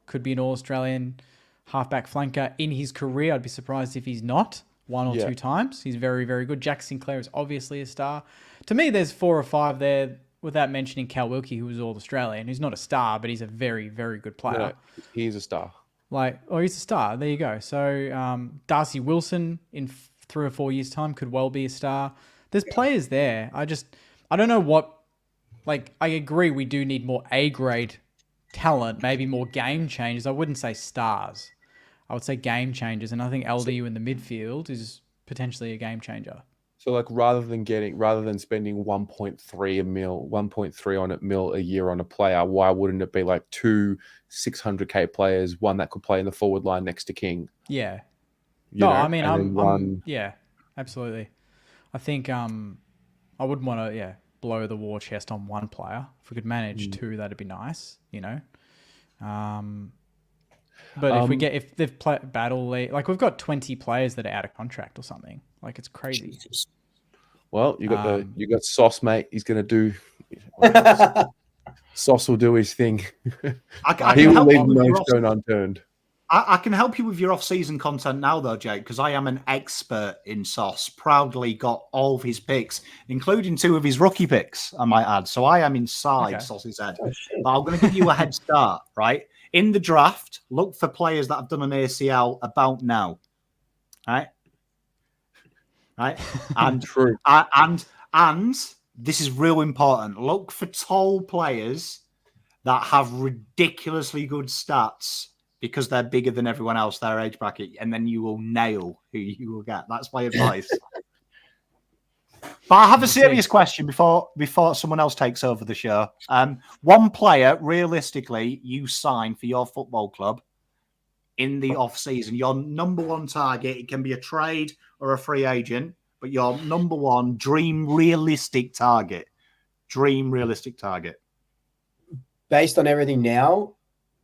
could be an All-Australian halfback flanker in his career. I'd be surprised if he's not one or two times. He's very, very good. Jack Sinclair is obviously a star. To me, there's 4 or 5 there, without mentioning Cal Wilkie, who was All-Australian, who's not a star, but he's a very, very good player. No, he's a star. He's a star. There you go. So Darcy Wilson in 3 or 4 years' time could well be a star. There's players there. I don't know what. I agree we do need more A-grade talent, maybe more game changers. I wouldn't say stars. I would say game changers, and I think LDU in the midfield is potentially a game changer. So rather than spending 1.3 mil a year on a player, why wouldn't it be 2 600K players, one that could play in the forward line next to King? Yeah. I'm yeah, absolutely. I think I wouldn't want to blow the war chest on one player. If we could manage 2, that'd be nice, But if they've played battle league, we've got 20 players that are out of contract or something. It's crazy. Jesus. Well, you got Sauce, mate. He's gonna do. Sauce will do his thing. He will leave no stone unturned. I can help you with your off-season content now, though, Jake, because I am an expert in Sauce. Proudly got all of his picks, including 2 of his rookie picks, I might add. So I am inside Sauce's head. But I'm going to give you a head start, right? In the draft, look for players that have done an ACL about now. Right? And True. And this is real important. Look for tall players that have ridiculously good stats because they're bigger than everyone else, their age bracket, and then you will nail who you will get. That's my advice. But I have a serious question before someone else takes over the show. One player, realistically, you sign for your football club in the off-season. Your number one target, it can be a trade or a free agent, but your number one dream realistic target. Based on everything now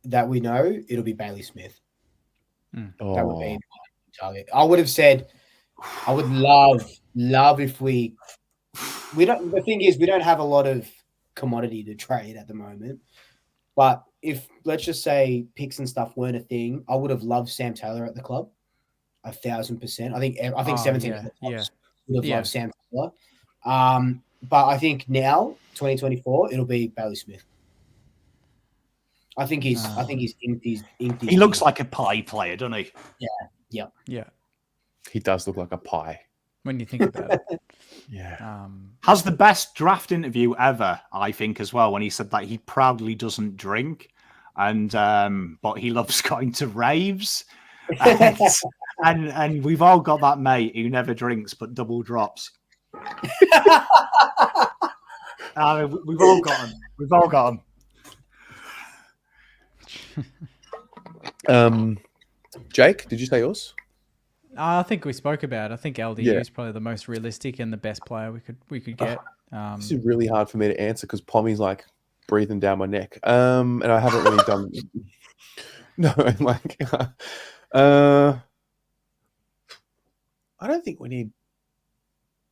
that we know, it'll be Bailey Smith. That would be my target. I would have said, I would love if we don't. The thing is, we don't have a lot of commodity to trade at the moment. But if, let's just say, picks and stuff weren't a thing, I would have loved Sam Taylor at the club, 1,000%. I think 17 would have loved Sam Taylor. But I think now, 2024, it'll be Bailey Smith. I think he's inked. He looks like a pie player, doesn't he? Yeah. He does look like a pie. When you think about it. Yeah. Has the best draft interview ever, I think, as well, when he said that he proudly doesn't drink, and but he loves going to raves. And we've all got that mate who never drinks but double drops. We've all got him. Jake, did you say yours? I think we spoke about it. I think LDU is probably the most realistic and the best player we could get. This is really hard for me to answer because Pommy's like breathing down my neck. And I haven't really done. No, like, I don't think we need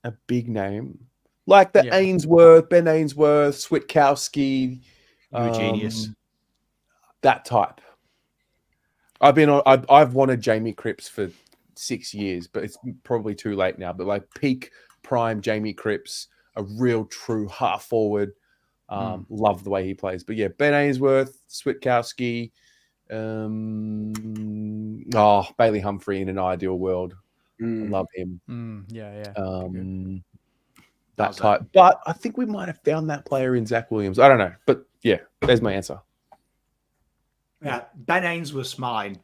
a big name like the Ainsworth, Ben Ainsworth, Switkowski, Eugenius, that type. I've wanted Jamie Cripps for 6 years, but it's probably too late now. But like peak prime Jamie Cripps, a real true half forward. Love the way he plays. But yeah, Ben Ainsworth, Switkowski, Bailey Humphrey in an ideal world. I love him. That type. But I think we might have found that player in Zach Williams. I don't know. But yeah, there's my answer. Yeah, Ben Ainsworth's mine.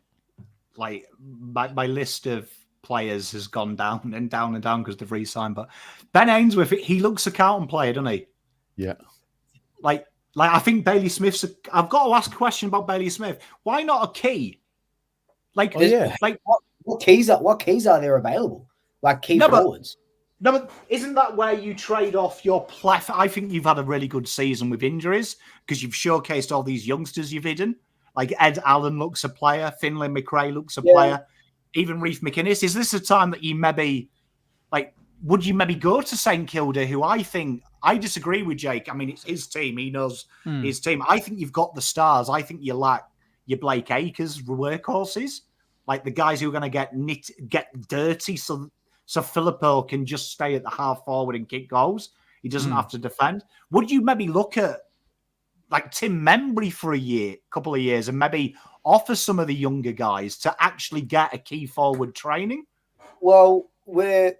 Like my list of players has gone down and down and down because they've re-signed. But Ben Ainsworth, he looks a Carlton player, doesn't he? Yeah. Like I think Bailey Smith's. I've got to ask a question about Bailey Smith. Why not a key? Like, what keys are there available? Like key forwards. No, but isn't that where you trade off your plethora? I think you've had a really good season with injuries because you've showcased all these youngsters you've hidden. Like Ed Allen looks a player, Finlay McRae looks a player, even Reef McInnes. Is this a time that you maybe, like, would you maybe go to St Kilda, who I disagree with Jake. I mean, it's his team. He knows his team. I think you've got the stars. I think you lack your Blake Acres workhorses, like the guys who are going to get dirty so Filippo can just stay at the half forward and kick goals. He doesn't have to defend. Would you maybe look at like Tim Membry for a couple of years, and maybe offer some of the younger guys to actually get a key forward training? Well, we're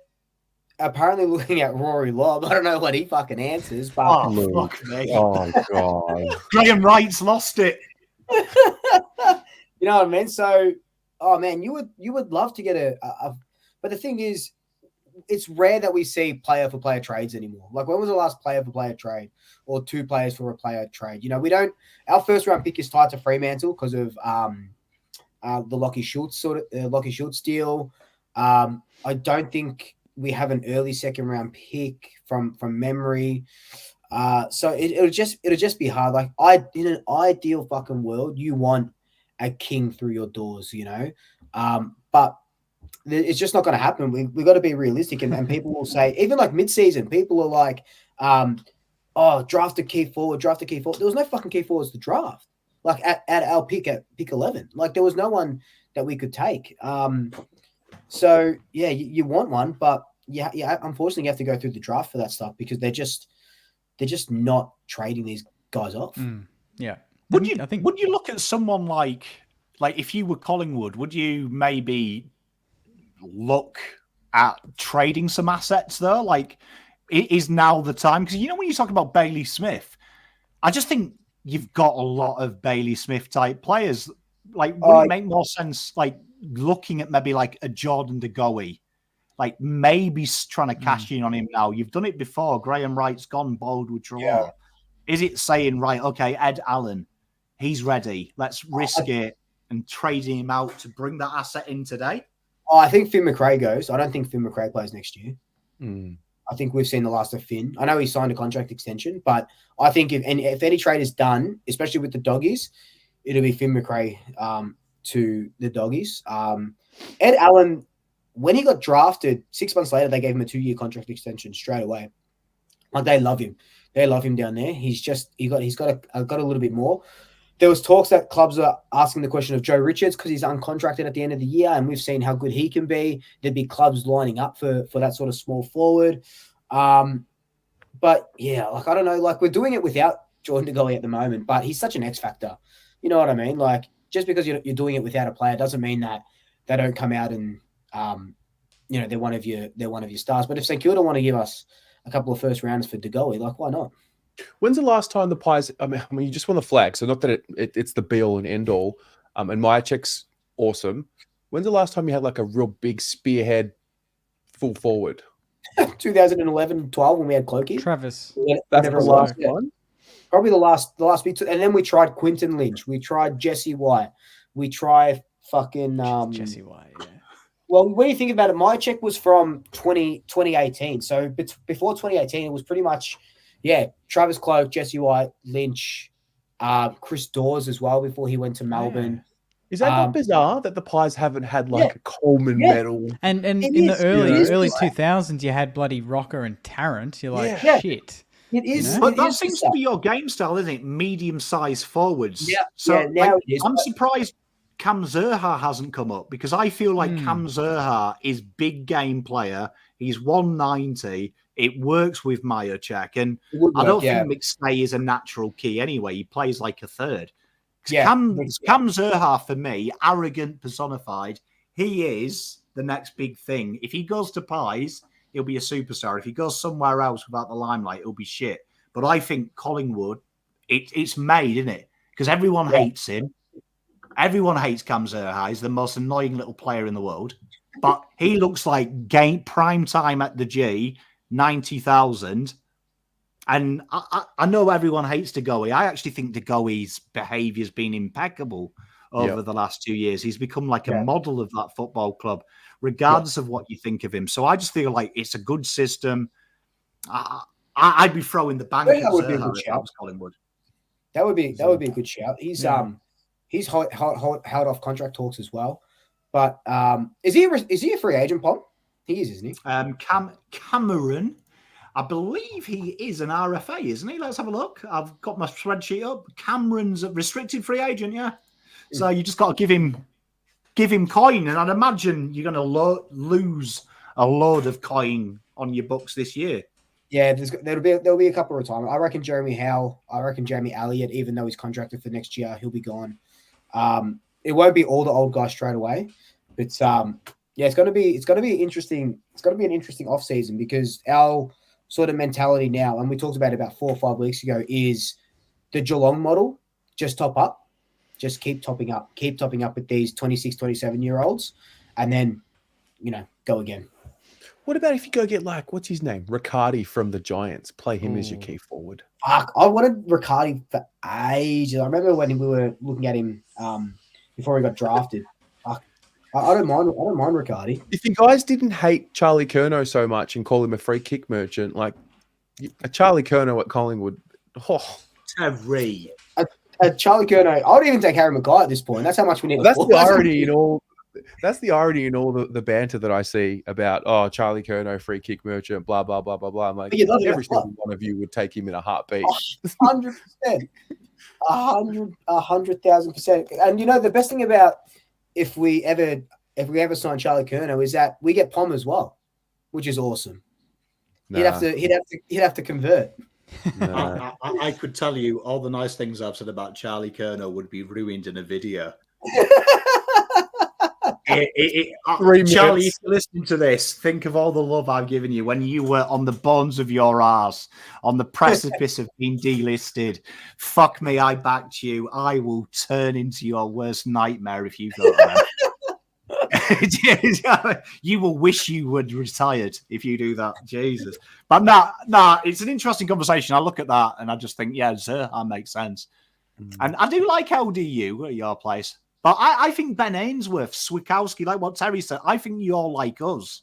apparently looking at Rory Lobb. I don't know what he fucking answers, but fuck me. Oh god, Graham Wright's lost it. You know what I mean? So, oh man, you would love to get a but the thing is, it's rare that we see player for player trades anymore. Like, when was the last player for player trade or two players for a player trade? You know, we don't. Our first round pick is tied to Fremantle because of the Lockie Schultz deal. I don't think we have an early second round pick from memory. So it'll just be hard. Like, in an ideal fucking world, you want a king through your doors, you know. But it's just not going to happen. We've got to be realistic, and people will say, even like mid-season, people are like, draft a key forward. There was no fucking key forwards to draft. Like at our pick at pick 11, like there was no one that we could take. So yeah, you want one, but yeah, unfortunately you have to go through the draft for that stuff because they're just not trading these guys off. Yeah. Would you look at someone like if you were Collingwood, would you maybe look at trading some assets though? Like, it is now the time, because you know when you talk about Bailey Smith, I just think you've got a lot of Bailey Smith type players. Like, would it make more sense, like, looking at maybe like a Jordan De Goey, like maybe trying to cash in on him now? You've done it before. Graham Wright's gone bold with Trelaw. Yeah. Is it saying, right, okay, Ed Allen, he's ready. Let's risk it and trading him out to bring that asset in today? Oh, I think Finn McRae goes. I don't think Finn McRae plays next year. I think we've seen the last of Finn. I know he signed a contract extension, but I think if any trade is done, especially with the Doggies, it'll be Finn McRae to the Doggies. Ed Allen, when he got drafted, 6 months later, they gave him a 2-year contract extension straight away. Like, they love him. They love him down there. He's got a little bit more. There was talks that clubs are asking the question of Joe Richards because he's uncontracted at the end of the year, and we've seen how good he can be. There'd be clubs lining up for that sort of small forward. But yeah, like, I don't know, like, we're doing it without Jordan De Goey at the moment, but he's such an X factor. You know what I mean? Like, just because you're doing it without a player doesn't mean that they don't come out and they're one of your stars. But if St Kilda want to give us a couple of first rounders for De Goey, like, why not? When's the last time the Pies? I mean, you just won the flag, so not that it's the be all and end all. And Myercheck's awesome. When's the last time you had like a real big spearhead full forward? 2011-12 when we had Clokey. Travis. That's the last one. Probably the last bit. And then we tried Quinton Lynch. We tried Jesse White. We tried fucking Jesse White. Yeah. Well, when you think about it, Myercheck was from 2018. So before 2018, it was pretty much. Yeah, Travis Cloke, Jesse White, Lynch, Chris Dawes as well before he went to Melbourne. Is that not bizarre that the Pies haven't had like a Coleman medal? And in the early 2000s, you had bloody Rocker and Tarrant. You're like, shit. It is. You know? But that seems to be your game style, isn't it? Medium-sized forwards. Yeah. So now it is. I'm surprised Cam Zurhaar hasn't come up because I feel like Cam Zurhaar is big game player. He's 190. It works with Myercheck, and I don't think McStay is a natural key anyway. He plays like a third. Cam Zurhaar, for me, arrogant personified. He is the next big thing. If he goes to Pies, he'll be a superstar. If he goes somewhere else without the limelight, he'll be shit. But I think Collingwood, it's made, isn't it? Because everyone hates him. Everyone hates Cam Zurhaar. He's the most annoying little player in the world. But he looks like prime time at the G, 90,000. And I know everyone hates De Goey. I actually think De Goey's behaviour has been impeccable over the last 2 years. He's become like a model of that football club, regardless of what you think of him. So I just feel like it's a good system. I'd be throwing the bank at Zurhaar if I was Collingwood. That would be a good shout. He's held off contract talks as well. But is he a free agent, Paul? He is, isn't he? Cameron, I believe he is an RFA, isn't he? Let's have a look. I've got my spreadsheet up. Cameron's a restricted free agent, yeah. So you just got to give him coin, and I'd imagine you're going to lose a load of coin on your books this year. Yeah, there'll be a couple of retirement. I reckon Jeremy Howe. I reckon Jamie Elliott, even though he's contracted for next year, he'll be gone. It won't be all the old guys straight away, but it's going to be interesting. It's going to be an interesting off season because our sort of mentality now, and we talked about it about 4 or 5 weeks ago, is the Geelong model. Just top up, just keep topping up with these 26, 27-year-olds, and then go again. What about if you go get what's his name, Riccardi from the Giants? Play him as your key forward. Fuck, I wanted Riccardi for ages. I remember when we were looking at him before he got drafted. Fuck, I don't mind Riccardi. If you guys didn't hate Charlie Curnow so much and call him a free kick merchant, like a Charlie Curnow at Collingwood, Terry. Charlie Curnow, I would even take Harry Mackay at this point. That's how much we need. That's the irony in all. That's the irony in all the banter that I see about, Charlie Curnow, free kick merchant, blah, blah, blah, blah, blah. I'm like, every single one of you would take him in a heartbeat. 100%. 100,000%. And the best thing about if we ever sign Charlie Curnow is that we get Pom as well, which is awesome. Nah. He'd have to convert. Nah. I could tell you all the nice things I've said about Charlie Curnow would be ruined in a video. Charlie, if you're listening to this, think of all the love I've given you when you were on the bones of your arse, on the precipice of being delisted. Fuck me, I backed you. I will turn into your worst nightmare if you go there. You will wish you would retired if you do that. Jesus. But nah, it's an interesting conversation. I look at that and I just think, yeah, sir, that makes sense. And I do like LDU at your place. But I think Ben Ainsworth, Swikowski, like what Terry said, I think you're like us.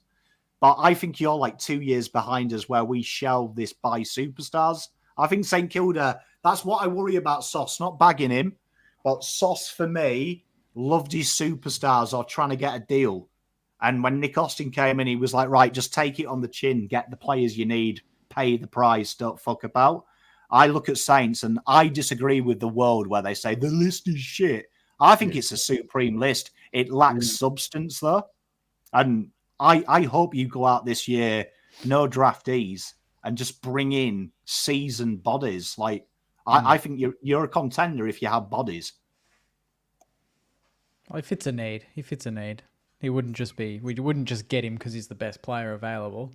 But I think you're like 2 years behind us where we shelve this by superstars. I think St Kilda, that's what I worry about Sauce, not bagging him. But Sauce, for me, loved his superstars or trying to get a deal. And when Nick Austin came in, he was like, right, just take it on the chin, get the players you need, pay the price, don't fuck about. I look at Saints and I disagree with the world where they say the list is shit. I think it's a supreme list. It lacks substance, though. And I hope you go out this year, no draftees, and just bring in seasoned bodies. Like, I think you're a contender if you have bodies. Well, he fits a need. We wouldn't just get him because he's the best player available.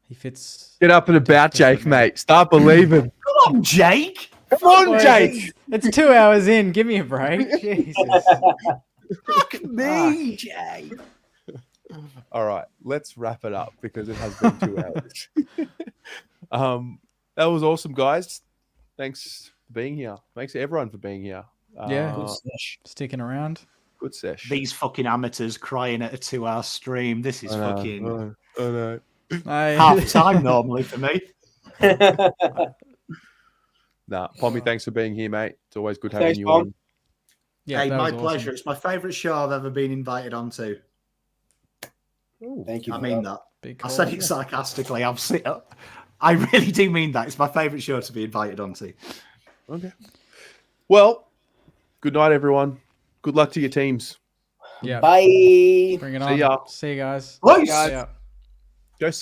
He fits. Get up and about, Jake, mate. Start believing. Come on, Jake. Come on, Jake. It's 2 hours in. Give me a break. Jesus. Fuck me, Jake. All right, let's wrap it up because it has been 2 hours. That was awesome, guys. Thanks for being here. Thanks to everyone for being here. Yeah, sticking around. Good sesh. These fucking amateurs crying at a 2-hour stream. This is fucking half time normally for me. Nah, Pommy, thanks for being here, mate. It's always good having you on. Yeah, hey, my pleasure. Awesome. It's my favourite show I've ever been invited onto. Ooh, thank you. I mean that. Cool. I said it sarcastically. I really do mean that. It's my favourite show to be invited onto. Okay. Well, good night, everyone. Good luck to your teams. Yeah. Bye. Bring it See on. ya. See you guys. Peace. Yeah. Go Saints.